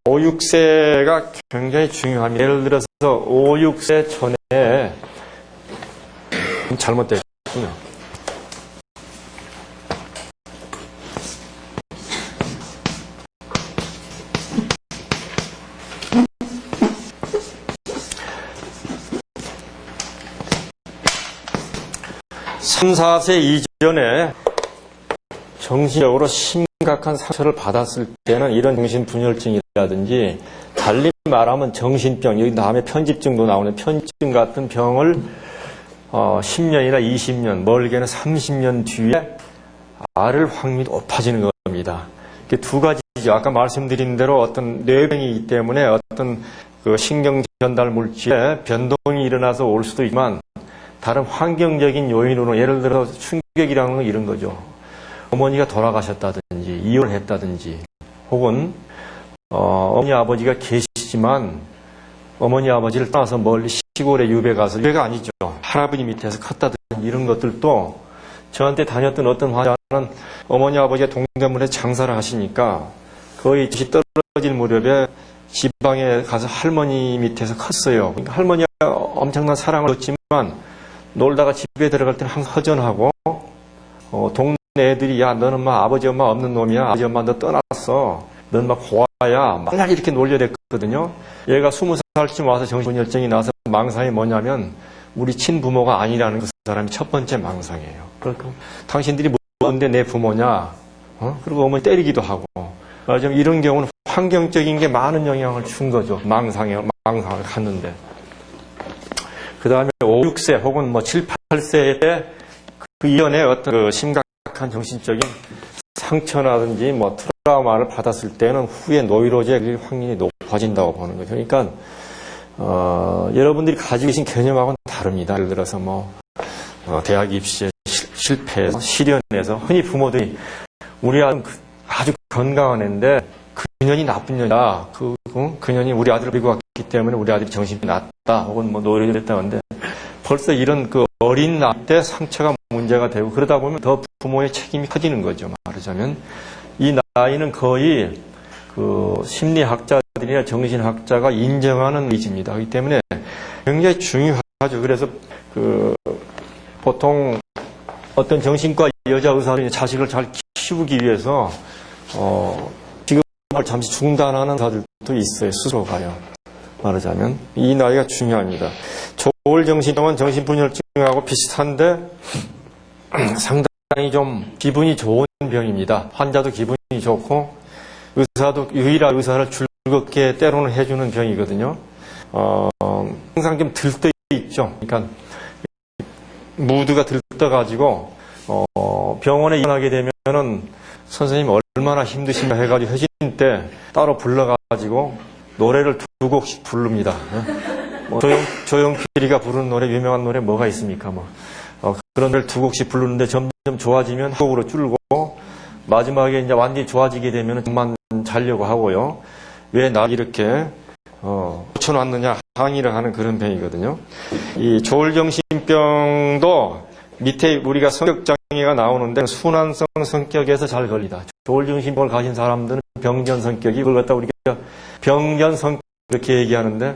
5, 6세가 굉장히 중요합니다. 예를 들어서 5, 6세 전에 잘못됐군요. (3, 4세) 이전에 정신적으로 심각한 상처를 받았을 때는 이런 정신분열증이라든지 달리 말하면 정신병, 여기 다음에 편집증도 나오는 편집증 같은 병을 10년이나 20년, 멀게는 30년 뒤에 앓을 확률이 높아지는 겁니다. 이게 두 가지죠. 아까 말씀드린 대로 어떤 뇌병이기 때문에 어떤 신경 전달 물질에 변동이 일어나서 올 수도 있지만 다른 환경적인 요인으로 예를 들어 충격이라는 건 이런 거죠. 어머니가 돌아가셨다든지 이혼을 했다든지 혹은 어머니 아버지가 계시지만 어머니 아버지를 떠나서 멀리 시골에 유배 가서 유배가 아니죠. 할아버지 밑에서 컸다든지 이런 것들도 저한테 다녔던 어떤 환자는 어머니 아버지가 동대문에 장사를 하시니까 거의 집이 떨어질 무렵에 지방에 가서 할머니 밑에서 컸어요. 그러니까 할머니가 엄청난 사랑을 줬지만 놀다가 집에 들어갈 때는 항상 허전하고 동네 애들이 야 너는 아버지 엄마 없는 놈이야. 아버지 엄마 너 떠났어. 넌 막 고아야 맨날 이렇게 놀려댔거든요. 얘가 20살쯤 와서 정신분열증이 나서 망상이 뭐냐면 우리 친부모가 아니라는 그 사람이 첫 번째 망상이에요. 그러니까 당신들이 뭔데 내 부모냐? 그리고 어머니 때리기도 하고. 좀 이런 경우는 환경적인 게 많은 영향을 준 거죠. 망상을 갖는데. 그 다음에 5, 6세 혹은 뭐 7, 8세 때 그 이전에 어떤 그 심각한 정신적인 상처라든지 뭐 트라우마를 받았을 때는 후에 노이로제 확률이 높아진다고 보는 거죠. 그러니까 여러분들이 가지고 계신 개념하고는 다릅니다. 예를 들어서 뭐 대학 입시에 실패해서 실연해서 흔히 부모들이 우리 아들은 아주 건강한 애인데 그년이 나쁜 년이다. 그년이 우리 아들을 버리고 왔기 때문에 우리 아들이 정신이 났다. 혹은 뭐 노이로제 됐다는데 벌써 이런 그 어린 나이 때 상처가 문제가 되고 그러다 보면 더 부모의 책임이 커지는 거죠. 말하자면 이 나이는 거의 그 심리학자들이나 정신학자가 인정하는 위치입니다. 그렇기 때문에 굉장히 중요하죠. 그래서 그 보통 어떤 정신과 여자 의사들이 자식을 잘 키우기 위해서 지금을 잠시 중단하는 의사들도 있어요. 스스로가요. 말하자면 이 나이가 중요합니다. 조울정신병은 정신분열증하고 비슷한데 상당히 좀 기분이 좋은 병입니다. 환자도 기분이 좋고 의사도 유일한 의사를 즐겁게 때로는 해주는 병이거든요. 항상 좀 들떠 있죠. 그러니까 무드가 들떠가지고 병원에 입원하게 되면은 선생님 얼마나 힘드신가 해가지고 회신 때 따로 불러가지고 노래를 2곡씩 부릅니다. 뭐 조용필이가 부르는 노래, 유명한 노래 뭐가 있습니까? 뭐 그런 노래를 2곡씩 부르는데 점점 좋아지면 한 곡으로 줄고 마지막에 이제 완전히 좋아지게 되면 그만 자려고 하고요. 왜 나 이렇게 고쳐놨느냐 항의를 하는 그런 병이거든요. 이 조울정신병도 밑에 우리가 성격장애가 나오는데 순환성 성격에서 잘 걸리다. 조울정신병을 가진 사람들은 병견 성격이 그걸 갖다 우리가 병견 성격 이렇게 얘기하는데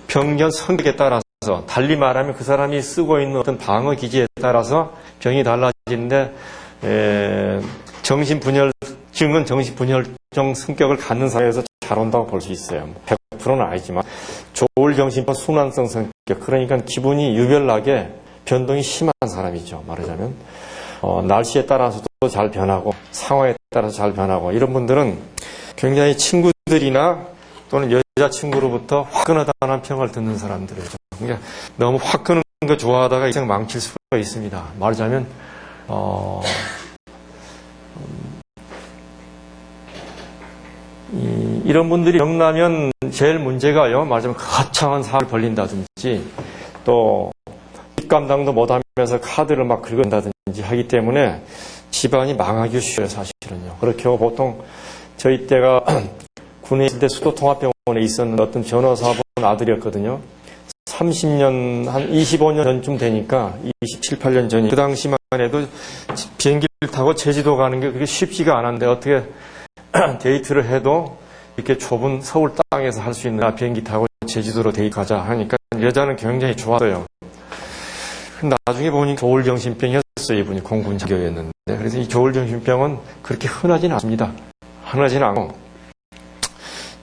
병견 성격에 따라서 달리 말하면 그 사람이 쓰고 있는 어떤 방어 기제에 따라서 병이 달라지는데 정신분열증은 정신분열증 성격을 갖는 사회에서 잘 온다고 볼 수 있어요. 100%는 아니지만 조울정신병 순환성 성격 그러니까 기분이 유별나게 변동이 심한 사람이죠. 말하자면 날씨에 따라서도 잘 변하고 상황에 따라서 잘 변하고 이런 분들은 굉장히 친구들이나 또는 여자친구로부터 화끈하다는 평을 듣는 사람들이죠. 그러니까 너무 화끈한 거 좋아하다가 인생 망칠 수가 있습니다. 말하자면 이런 분들이 병나면 제일 문제가요. 말하자면 거창한 사고를 벌린다든지 또 뒷감당도 못하면서 카드를 막 긁은다든지 하기 때문에 집안이 망하기 쉬워요. 사실은요. 그렇게 하고 보통 저희 때가 군에 있을 때 수도통합병원에 있었는 어떤 변호사분 아들이었거든요. 30년, 한 25년 전쯤 되니까 27, 8년 전이 그 당시만 해도 비행기를 타고 제주도 가는 게 그렇게 쉽지가 않았는데 어떻게 데이트를 해도 이렇게 좁은 서울 땅에서 할 수 있는 비행기 타고 제주도로 데이트 가자 하니까 여자는 굉장히 좋았어요. 나중에 보니 조울정신병이었어요. 이분이 공군 자격이었는데. 그래서 이 조울정신병은 그렇게 흔하지는 않습니다. 흔하지는 않고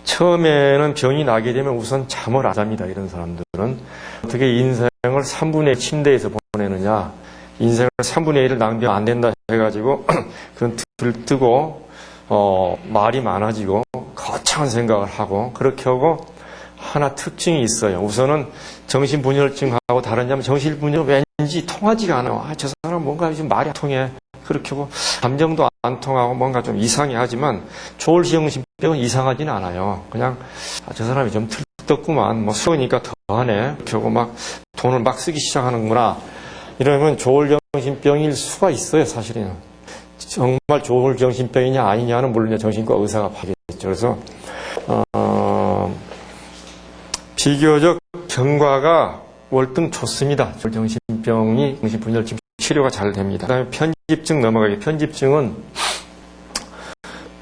처음에는 병이 나게 되면 우선 잠을 안 잡니다. 이런 사람들은 어떻게 인생을 3분의 1 침대에서 보내느냐 인생을 3분의 1을 낭비하면 안 된다 해가지고 그런 들뜨고 말이 많아지고 거창한 생각을 하고 그렇게 하고 하나 특징이 있어요. 우선은 정신분열증하고 다른 점은 정신분열은 왠지 통하지가 않아요. 저 사람 뭔가 좀 말이 안 통해. 그렇게 하고 감정도 안 통하고 뭔가 좀 이상해 하지만 조울정신병은 이상하지는 않아요. 그냥 저 사람이 좀 들떴구만. 뭐 수요니까 더하네. 그렇게 하고 막 돈을 막 쓰기 시작하는구나. 이러면 조울정신병일 수가 있어요. 사실은. 정말 조울정신병이냐 아니냐는 물론 정신과 의사가 봐야겠죠. 그래서 비교적 경과가 월등 좋습니다. 조울정신병이 정신분열증 치료가 잘 됩니다. 그 다음에 편집증 넘어가기.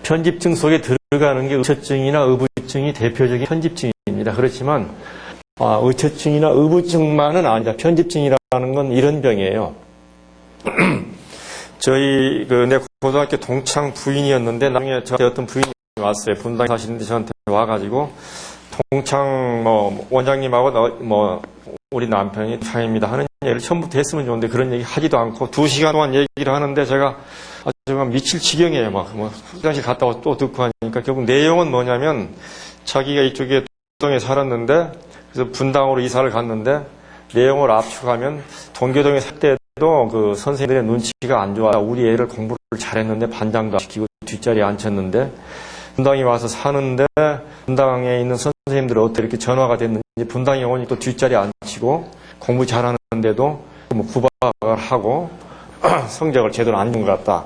편집증 속에 들어가는 게 의처증이나 의부증이 대표적인 편집증입니다. 그렇지만 의처증이나 의부증만은 아니다. 편집증이라는 건 이런 병이에요. 저희 내 고등학교 동창 부인이었는데 나중에 저한테 어떤 부인이 왔어요. 분당 사시는데 저한테 와가지고 동창 원장님하고 우리 남편이 창입니다 하는 얘기를 처음부터 했으면 좋은데 그런 얘기 하지도 않고 2시간 동안 얘기를 하는데 제가 아주 미칠 지경이에요. 화장실 갔다 와서 또 듣고 하니까 결국 내용은 뭐냐면 자기가 이쪽에 동에 살았는데 그래서 분당으로 이사를 갔는데 내용을 압축하면 동교동에 살 때도 그 선생님들의 눈치가 안 좋아. 우리 애를 공부를 잘했는데 반장도 시키고 뒷자리에 앉혔는데 분당에 와서 사는데 분당에 있는 선생님들은 어떻게 이렇게 전화가 됐는지 분당에 오니 또 뒷자리에 앉히고 공부 잘하는데도 구박을 하고 성적을 제대로 안 준 것 같다.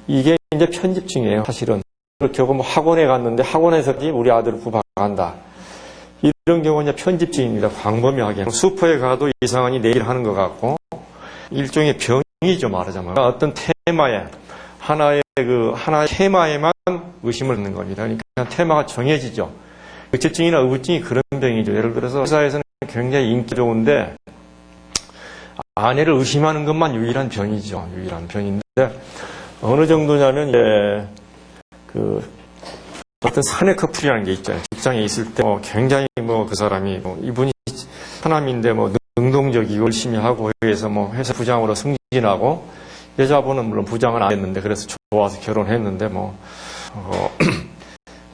이게 이제 편집증이에요. 사실은. 그렇게 하고 학원에 갔는데 학원에서 우리 아들을 구박한다. 이런 경우는 이제 편집증입니다. 광범위하게. 슈퍼에 가도 이상하니 내일 하는 것 같고 일종의 병이죠. 말하자면 어떤 테마에 하나의 테마에만 의심을 넣는 겁니다. 그러니까 테마가 정해지죠. 의체증이나 의부증이 그런 병이죠. 예를 들어서 회사에서는 굉장히 인기 좋은데 아내를 의심하는 것만 유일한 병이죠. 유일한 병인데 어느 정도냐면 어떤 사내 커플이라는 게 있잖아요. 직장에 있을 때 굉장히 그 사람이 이분이 사람인데 능동적이고 열심히 하고 회사에서 회사 부장으로 승진하고 여자분은 물론 부장은 안 했는데 그래서 좋아서 결혼했는데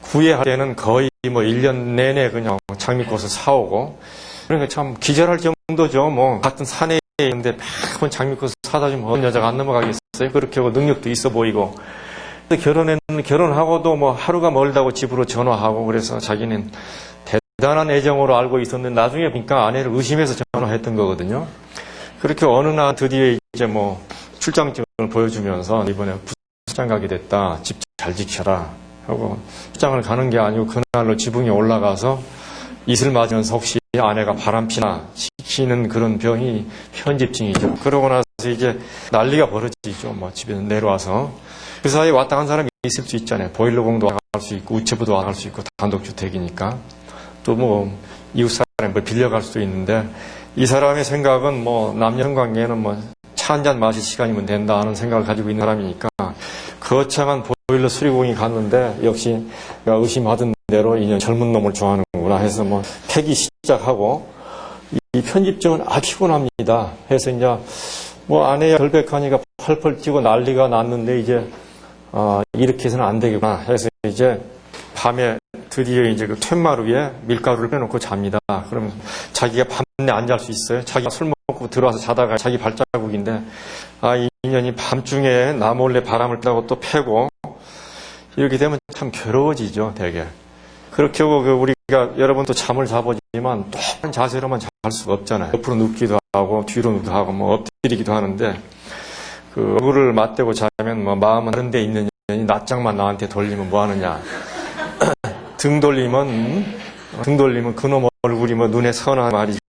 구애할 때는 거의 1년 내내 그냥 장미꽃을 사오고 그러니까 참 기절할 정도죠. 같은 사내에 있는데 매번 장미꽃을 사다 주면 어떤 여자가 안 넘어가겠어요. 그렇게 하고 능력도 있어 보이고 결혼하고도 하루가 멀다고 집으로 전화하고 그래서 자기는 대단한 애정으로 알고 있었는데 나중에 보니까 아내를 의심해서 전화했던 거거든요. 그렇게 어느 날 드디어 이제 출장증을 보여주면서 이번에 부장 가게 됐다. 집 잘 지켜라 하고 출장을 가는 게 아니고 그날로 지붕에 올라가서 이슬 맞으면서 혹시 아내가 바람피나 시키는 그런 병이 편집증이죠. 그러고 나서 이제 난리가 벌어지죠. 집에 내려와서 그 사이에 왔다 간 사람이 있을 수 있잖아요. 보일러공도 갈 수 있고 우체부도 갈 수 있고 단독주택이니까 또 이웃 사람이 빌려갈 수도 있는데 이 사람의 생각은 남녀 관계는 차 한잔 마실 시간이면 된다 하는 생각을 가지고 있는 사람이니까 거창한 보일러 수리공이 갔는데 역시 내가 의심하던 대로 인연 젊은 놈을 좋아하는구나 해서 패기 시작하고 이 편집증은 피곤합니다. 해서 이제 아내야 결백하니까 펄펄 뛰고 난리가 났는데 이제 이렇게 해서는 안 되겠구나 해서 이제 밤에 드디어 이제 그 툇마루 위에 밀가루를 빼놓고 잡니다. 그럼 자기가 밤에 안 잘 수 있어요. 자기가 술 먹고 들어와서 자다가 자기 발자국인데 이 인연이 밤중에 나 몰래 바람을 쐬고 또 패고 이렇게 되면 참 괴로워지죠. 되게. 그렇게 하고 우리가 여러분도 잠을 자보지만 똑바른 자세로만 잘 수가 없잖아요. 옆으로 눕기도 하고 뒤로 눕기도 하고 엎드리기도 하는데 얼굴을 맞대고 자면 마음은 다른 데 있는 년이 낯장만 나한테 돌리면 뭐 하느냐. 등 돌리면 그놈 얼굴이 눈에 선한 말이지.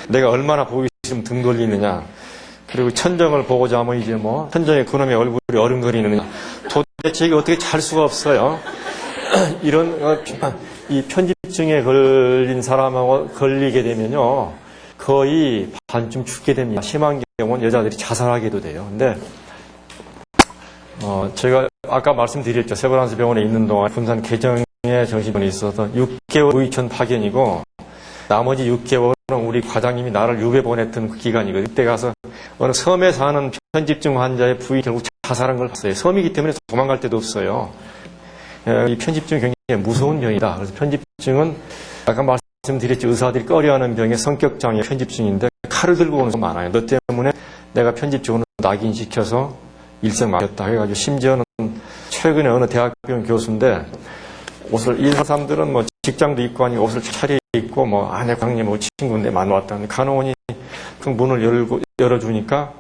내가 얼마나 보기 싫으면 등 돌리느냐. 그리고 천정을 보고 자면 이제 천정에 그놈의 얼굴이 어른거리느냐. 도대체 이게 어떻게 잘 수가 없어요. 이런 이 편집증에 걸린 사람하고 걸리게 되면요. 거의 반쯤 죽게 됩니다. 심한 경우는 여자들이 자살하게도 돼요. 근데 제가 아까 말씀드렸죠. 세브란스 병원에 있는 동안 분산 개정에 정신병이 있어서 6개월 무의천 파견이고 나머지 6개월은 우리 과장님이 나를 유배 보냈던 그 기간이거든요. 그때 가서 어느 섬에 사는 편집증 환자의 부인이 결국 자살한 걸 봤어요. 섬이기 때문에 도망갈 데도 없어요. 이 편집증이 굉장히 무서운 병이다. 그래서 편집증은 아까 말씀드렸죠. 의사들이 꺼려하는 병의 성격장애 편집증인데 칼을 들고 오는 사람 많아요. 너 때문에 내가 편집증으로 낙인시켜서 일생 맡겼다 해가지고 심지어는 최근에 어느 대학병원 교수인데 이 사람들은 직장도 있고 아니고 옷을 차려입고 아내 광님 친구인데 만났다는데 간호원이 그 문을 열어주니까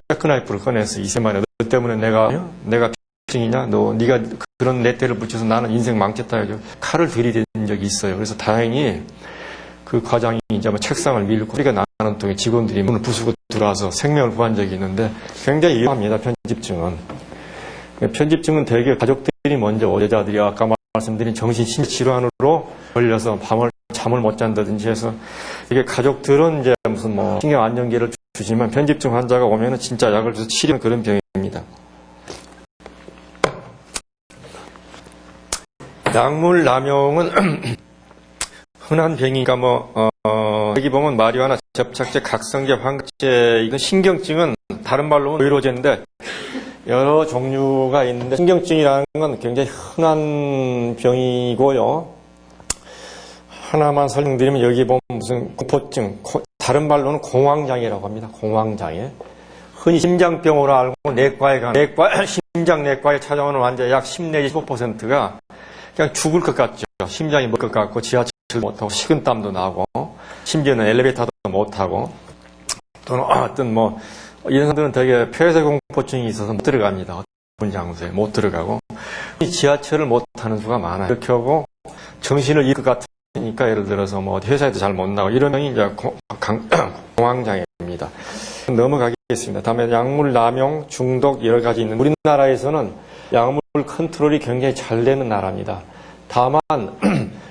잭크나이프를 꺼내서 이세만에 너 때문에 내가 편집증이냐? 네가 그런 렛대를 붙여서 나는 인생 망쳤다 해가지고 칼을 들이댄 적이 있어요. 그래서 다행히 그 과장이 이제 책상을 밀고 소리가 나는 동안 직원들이 문을 부수고 들어와서 생명을 구한 적이 있는데 굉장히 위험합니다. 편집증은. 편집증은 대개 가족들이 먼저 여자들이 아까 말씀드린 정신심리 질환으로 걸려서 잠을 못 잔다든지 해서 이게 가족들은 이제 무슨 신경 안정제를 주지만 편집증 환자가 오면은 진짜 약을 줘서 치료하는 그런 병입니다. 약물 남용은 흔한 병이니까 여기 보면 마리화나 접착제, 각성제, 환각제, 이건 신경증은 다른 말로는 의로제인데 여러 종류가 있는데 신경증이라는 건 굉장히 흔한 병이고요. 하나만 설명드리면 여기 보면 무슨 공포증, 다른 말로는 공황장애라고 합니다. 공황장애. 흔히 심장병으로 알고 심장내과에 찾아오는 환자 약 10 내지 15%가 그냥 죽을 것 같죠. 심장이 멎을 것 같고 지하철 못하고 식은땀도 나고 심지어는 엘리베이터도 못하고 또는 어떤 이런 사람들은 되게 폐쇄공포증이 있어서 못 들어갑니다. 어떤 장소에 못 들어가고 지하철을 못 타는 수가 많아요. 이렇게 하고 정신을 잃을 것 같으니까 예를 들어서 회사에도 잘 못 나고 이런 병이 이제 공황장애입니다. 넘어가겠습니다. 다음에 약물 남용, 중독 여러 가지 있는 우리나라에서는 약물 컨트롤이 굉장히 잘 되는 나라입니다. 다만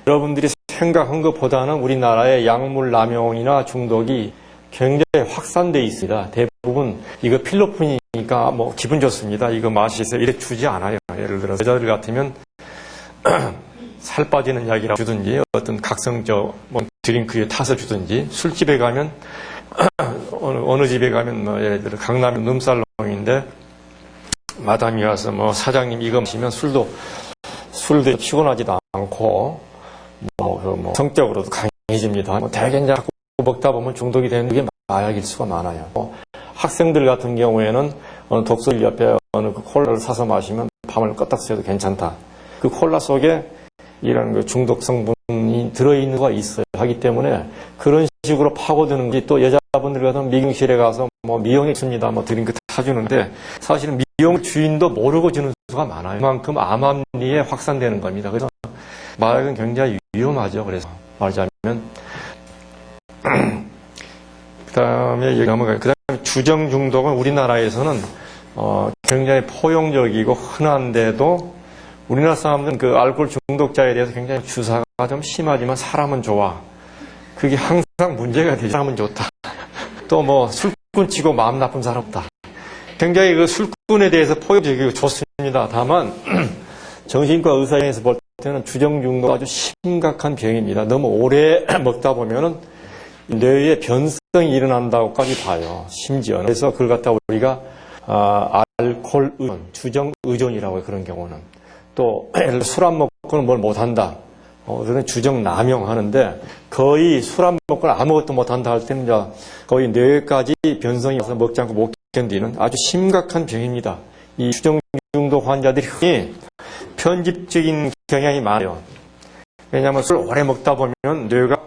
여러분들이 생각한 것보다는 우리나라의 약물 남용이나 중독이 굉장히 확산되어 있습니다. 대부분 이거 필로폰이니까 기분 좋습니다. 이거 마시세요. 이렇게 주지 않아요. 예를 들어서 여자들 같으면 살 빠지는 약이라고 주든지 어떤 각성저 드링크에 타서 주든지 술집에 가면 어느 집에 가면 예를 들어 강남의 num살롱인데 마담이 와서 사장님 이거 마시면 술도 피곤하지도 않고 성적으로도 강해집니다. 대개 이제 먹다 보면 중독이 되는 게 마약일 수가 많아요. 학생들 같은 경우에는 어느 독서실 옆에 어느 콜라를 사서 마시면 밤을 껐다 새도 괜찮다. 그 콜라 속에 이런 중독 성분이 들어있는 거가 있어요. 하기 때문에 그런 식으로 파고드는 게 또 여자분들 같은 미용실에 가서 미용해 줍니다. 드링크 타주는데 사실은 미용 주인도 모르고 주는 수가 많아요. 그만큼 암암리에 확산되는 겁니다. 그래서 마약은 굉장히 위험하죠. 그래서 말하자면 그 다음에 여기 넘어가요. 그 다음에 주정 중독은 우리나라에서는 굉장히 포용적이고 흔한데도 우리나라 사람들은 그 알코올 중독자에 대해서 굉장히 주사가 좀 심하지만 사람은 좋아. 그게 항상 문제가 되죠. 사람은 좋다. 또 술꾼 치고 마음 나쁜 사람 없다. 굉장히 그 술꾼에 대해서 포용적이고 좋습니다. 다만 정신과 의사에서 볼 때는 주정 중독 아주 심각한 병입니다. 너무 오래 먹다 보면은 뇌에 변성이 일어난다고까지 봐요. 심지어는. 그래서 그걸 갖다 우리가 알코올 의존, 주정 의존이라고 해요. 그런 경우는. 또 술 안 먹고는 뭘 못한다. 그런 주정 남용하는데 거의 술 안 먹고는 아무것도 못한다 할 때는 이제 거의 뇌까지 변성이 와서 먹지 않고 못 견디는 아주 심각한 병입니다. 이 주정 중독 환자들이 흔히 편집적인 경향이 많아요. 왜냐하면 술 오래 먹다 보면 뇌가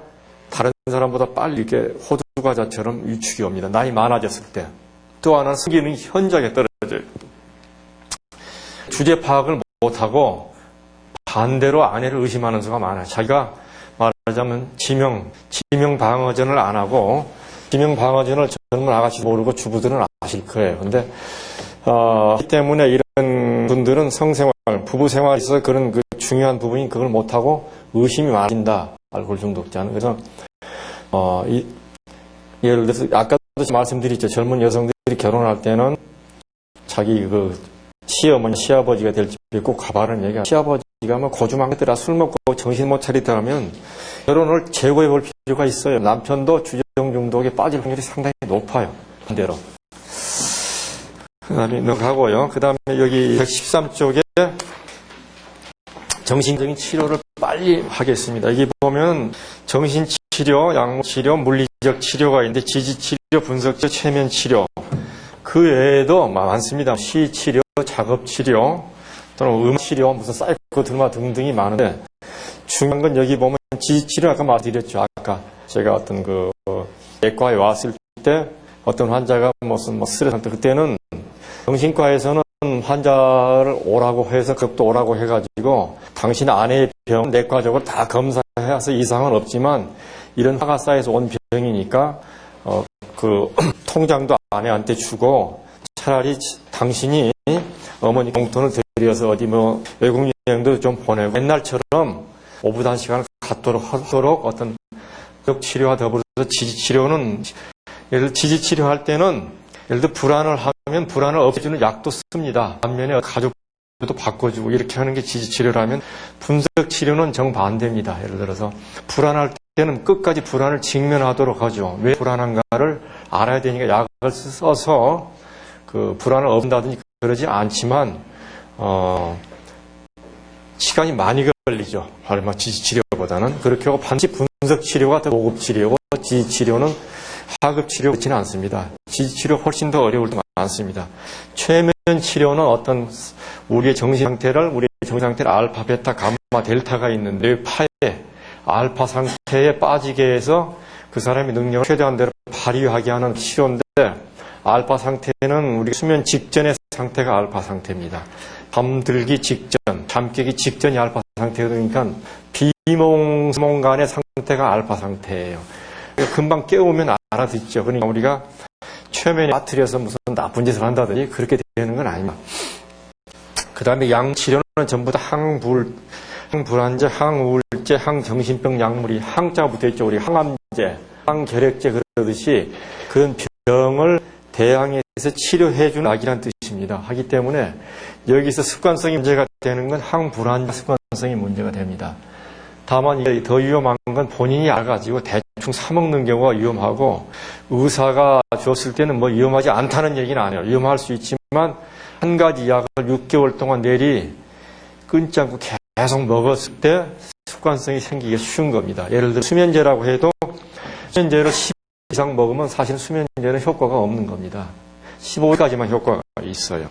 다른 사람보다 빨리 이렇게 호두과자처럼 위축이 옵니다. 나이 많아졌을 때. 또 하나는 성기능이 현저하게 떨어져요. 주제 파악을 못하고 반대로 아내를 의심하는 수가 많아요. 자기가 말하자면 지명 방어전을 안 하고 지명 방어전을 젊은 아가씨 모르고 주부들은 아실 거예요. 근데 이 때문에 이런 분들은 성생활, 부부 생활에 있어서 그런 그 중요한 부분이 그걸 못하고 의심이 많아진다. 알코올 중독자는. 그래서 예를 들어서 아까도 말씀드렸죠. 젊은 여성들이 결혼할 때는 자기 시어머니, 시아버지가 될 집에 꼭 가봐라는 얘기가 시아버지가 고주망태라 술 먹고 정신 못 차리다 하면 결혼을 재고해 볼 필요가 있어요. 남편도 주정 중독에 빠질 확률이 상당히 높아요. 반대로. 그 다음에 넘어가고요. 그 다음에 여기 113쪽에 정신적인 치료를 빨리 하겠습니다. 여기 보면 정신치료, 약물치료, 물리적 치료가 있는데 지지치료, 분석치료, 최면치료 그 외에도 많습니다. 시치료, 작업치료, 또는 음치료, 무슨 사이코드라마 등등이 많은데 중요한 건 여기 보면 지지치료 아까 말드렸죠. 아까 제가 어떤 내과에 왔을 때 어떤 환자가 무슨 스트레스 그때는 정신과에서는 환자를 오라고 해서 그것도 오라고 해가지고 당신 아내의 병 내과적으로 다 검사해서 이상은 없지만 이런 화가 쌓여서 온 병이니까 통장도 아내한테 주고 차라리 당신이 어머니 공돈을 들여서 어디 외국 여행도 좀 보내고 옛날처럼 오붓한 시간을 갖도록 하도록 어떤 치료와 더불어서 지지치료는 예를 들어 지지치료할 때는 예를 들어 불안을 하면 불안을 없애주는 약도 씁니다. 반면에 가족 바꿔주고 이렇게 하는 게 지지치료라면 분석 치료는 정반대입니다. 예를 들어서 불안할 때는 끝까지 불안을 직면하도록 하죠. 왜 불안한가를 알아야 되니까 약을 써서 그 불안을 없앤다든지 그러지 않지만 시간이 많이 걸리죠. 바로 지지치료보다는. 그렇게 하고 반드시 분석치료가 더 고급치료고 지지치료는 하급치료 그렇지는 않습니다. 지지치료 훨씬 더 어려울 때 많습니다. 최면치료는 어떤 우리의 정신상태를 알파, 베타, 감마, 델타가 있는데 파에 알파 상태에 빠지게 해서 그 사람의 능력을 최대한 대로 발휘하게 하는 치료인데 알파 상태는 우리 수면 직전의 상태가 알파 상태입니다. 잠들기 직전, 잠 깨기 직전이 알파 상태가 되니까 비몽사몽 간의 상태가 알파 상태예요. 금방 깨우면 알아듣죠. 그러니까 우리가 최면에 빠뜨려서 무슨 나쁜 짓을 한다든지 그렇게 되는 건 아닙니다. 그 다음에 양치료는 전부 다 항불안제, 항우울제, 항정신병 약물이 항자가 붙어있죠. 우리 항암제, 항결핵제 그러듯이 그런 병을 대항해서 치료해주는 약이라는 뜻입니다. 하기 때문에 여기서 습관성이 문제가 되는 건 항불안제 습관성이 문제가 됩니다. 다만 더 위험한 건 본인이 알아가지고 대충 사먹는 경우가 위험하고 의사가 줬을 때는 뭐 위험하지 않다는 얘기는 아니에요. 위험할 수 있지만 한 가지 약을 6개월 동안 내리 끊지 않고 계속 먹었을 때 습관성이 생기기가 쉬운 겁니다. 예를 들어 수면제라고 해도 수면제를 10 이상 먹으면 사실 수면제는 효과가 없는 겁니다. 15일까지만 효과가 있어요.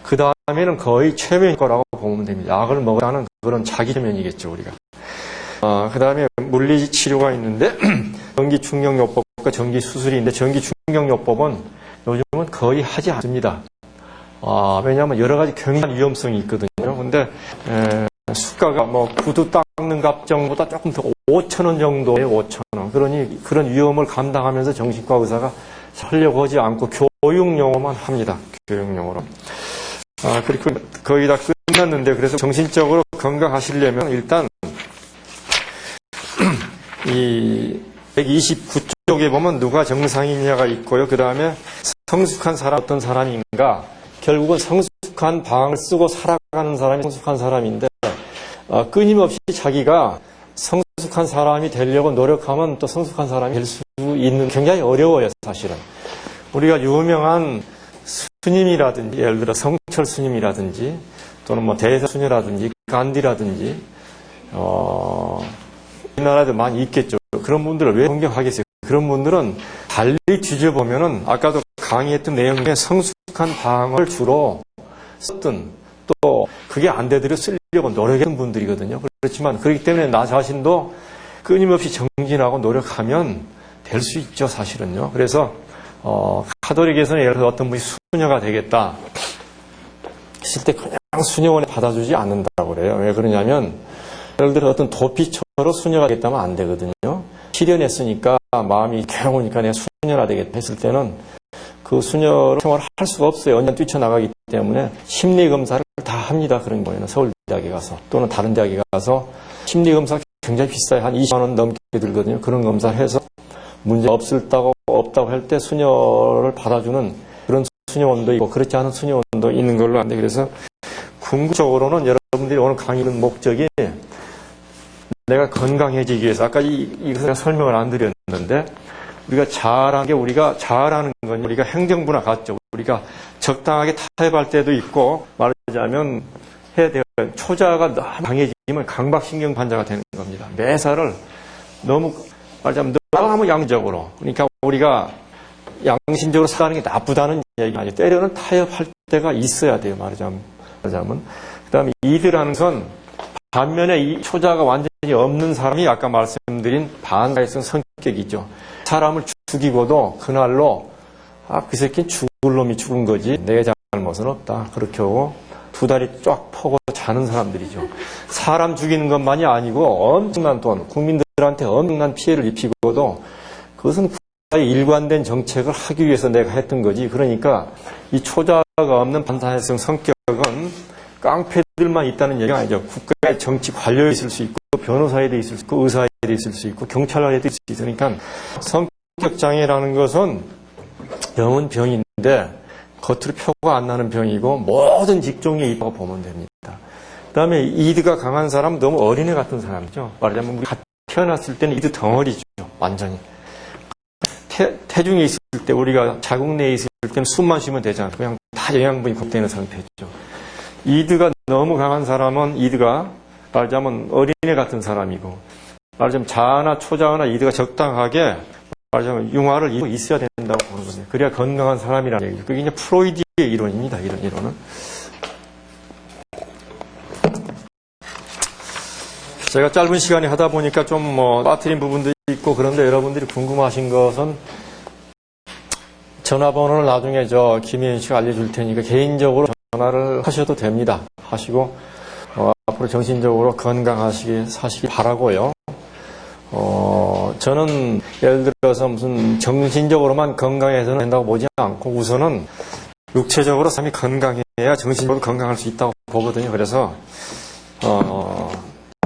그 다음에는 거의 최면 효과라고 보면 됩니다. 약을 먹으라는 그런 자기 최면이겠죠, 우리가. 그 다음에 물리치료가 있는데 전기충격요법과 전기수술이 있는데 전기충격요법은 요즘은 거의 하지 않습니다. 왜냐하면 여러 가지 경미한 위험성이 있거든요. 근데 수가가 뭐 구두 닦는 값 정도보다 조금 더 5,000원 정도예요. 5,000원. 그러니 그런 위험을 감당하면서 정신과 의사가 하려고 하지 않고 교육용어만 합니다. 교육용어로. 그리고 거의 다 끝났는데 그래서 정신적으로 건강하시려면 일단 이 129쪽에 보면 누가 정상이냐가 있고요. 그 다음에 성숙한 사람 어떤 사람인가. 결국은 성숙한 방을 쓰고 살아가는 사람이 성숙한 사람인데 끊임없이 자기가 성숙한 사람이 되려고 노력하면 또 성숙한 사람이 될 수 있는 굉장히 어려워요. 사실은. 우리가 유명한 스님이라든지 예를 들어 성철 스님이라든지 또는 뭐 대사 스님이라든지 간디라든지 우리나라에도 많이 있겠죠. 그런 분들을 왜 존경하겠어요? 그런 분들은 달리 뒤져보면은 아까도 강의했던 내용 중에 성숙한 방을 주로 썼던 또 그게 안 되도록 쓰려고 노력했던 분들이거든요. 그렇지만 그렇기 때문에 나 자신도 끊임없이 정진하고 노력하면 될 수 있죠. 사실은요. 그래서 카톨릭에서는 예를 들어 어떤 분이 수녀가 되겠다 했을 때 그냥 수녀원에 받아주지 않는다고 그래요. 왜 그러냐면 예를 들어 어떤 도피처로 수녀가 되겠다면 안 되거든요. 실현했으니까 마음이 괴로우니까 내가 수녀가 되겠다 했을 때는 그 수녀로 생활을 할 수가 없어요. 언젠가 뛰쳐나가기 때문에 심리검사를 다 합니다. 그런 거예요. 서울대학에 가서 또는 다른 대학에 가서 심리검사 굉장히 비싸요. 한 20만 원 넘게 들거든요. 그런 검사를 해서 문제 없다고 할 때 수녀를 받아주는 그런 수녀원도 있고 그렇지 않은 수녀원도 있는 걸로 아는데 그래서 궁극적으로는 여러분들이 오늘 강의의 목적이 내가 건강해지기 위해서 아까 이것을 설명을 안 드렸는데 우리가 잘하는 건 우리가 행정부나 같죠. 우리가 적당하게 타협할 때도 있고 말하자면 해야 돼요. 초자가 너무 강해지면 강박신경 환자가 되는 겁니다. 매사를 너무 말하자면 너무 양적으로 그러니까 우리가 양심적으로 사는 게 나쁘다는 얘기가 아니에요. 때로는 타협할 때가 있어야 돼요. 말하자면. 그 다음에 이드라는 건 반면에 이 초자가 완전히 없는 사람이 아까 말씀드린 반사회성 성격이죠. 사람을 죽이고도 그날로 그 새끼는 죽을 놈이 죽은 거지 내 잘못은 없다. 그렇게 하고 두 다리 쫙 펴고 자는 사람들이죠. 사람 죽이는 것만이 아니고 엄청난 돈, 국민들한테 엄청난 피해를 입히고도 그것은 국가의 일관된 정책을 하기 위해서 내가 했던 거지. 그러니까 이 초자가 없는 반사회성 성격은 깡패들만 있다는 얘기가 아니죠. 국가의 정치 관료에 있을 수 있고 변호사에도 있을 수 있고 의사에도 있을 수 있고 경찰에도 있을 수 있으니까 성격장애라는 것은 병은 병인데 겉으로 표가 안 나는 병이고 모든 직종에 있다고 보면 됩니다. 그 다음에 이드가 강한 사람은 너무 어린애 같은 사람이죠. 말하자면 우리 태어났을 때는 이드 덩어리죠. 완전히. 태중에 있을 때 우리가 자궁 내에 있을 때는 숨만 쉬면 되잖아요. 그냥 다 영양분이 공급되는 상태죠. 이드가 너무 강한 사람은 이드가 말하자면 어린애 같은 사람이고 말하자면 자아나 초자아나 이드가 적당하게 말하자면 융화를 이루고 있어야 된다고 보는 거죠. 그래야 건강한 사람이라는 얘기죠. 그게 이제 프로이드의 이론입니다. 이런 이론은. 제가 짧은 시간에 하다 보니까 좀 빠뜨린 부분도 있고 그런데 여러분들이 궁금하신 것은 전화번호를 나중에 김혜인 씨가 알려줄 테니까 개인적으로 전화를 하셔도 됩니다. 하시고 앞으로 정신적으로 건강하시게 사시기 바라고요. 저는 예를 들어서 무슨 정신적으로만 건강해서는 된다고 보지 않고 우선은 육체적으로 사람이 건강해야 정신적으로 건강할 수 있다고 보거든요. 그래서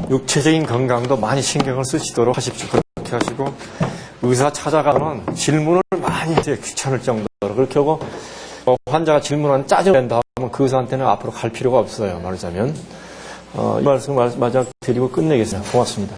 육체적인 건강도 많이 신경을 쓰시도록 하십시오. 그렇게 하시고 의사 찾아가면 질문을 많이 이제 귀찮을 정도로 그렇게 하고 환자가 질문하는 짜증낸다 하면 그 의사한테는 앞으로 갈 필요가 없어요. 말하자면 이 말씀 마지막 드리고 끝내겠습니다. 고맙습니다.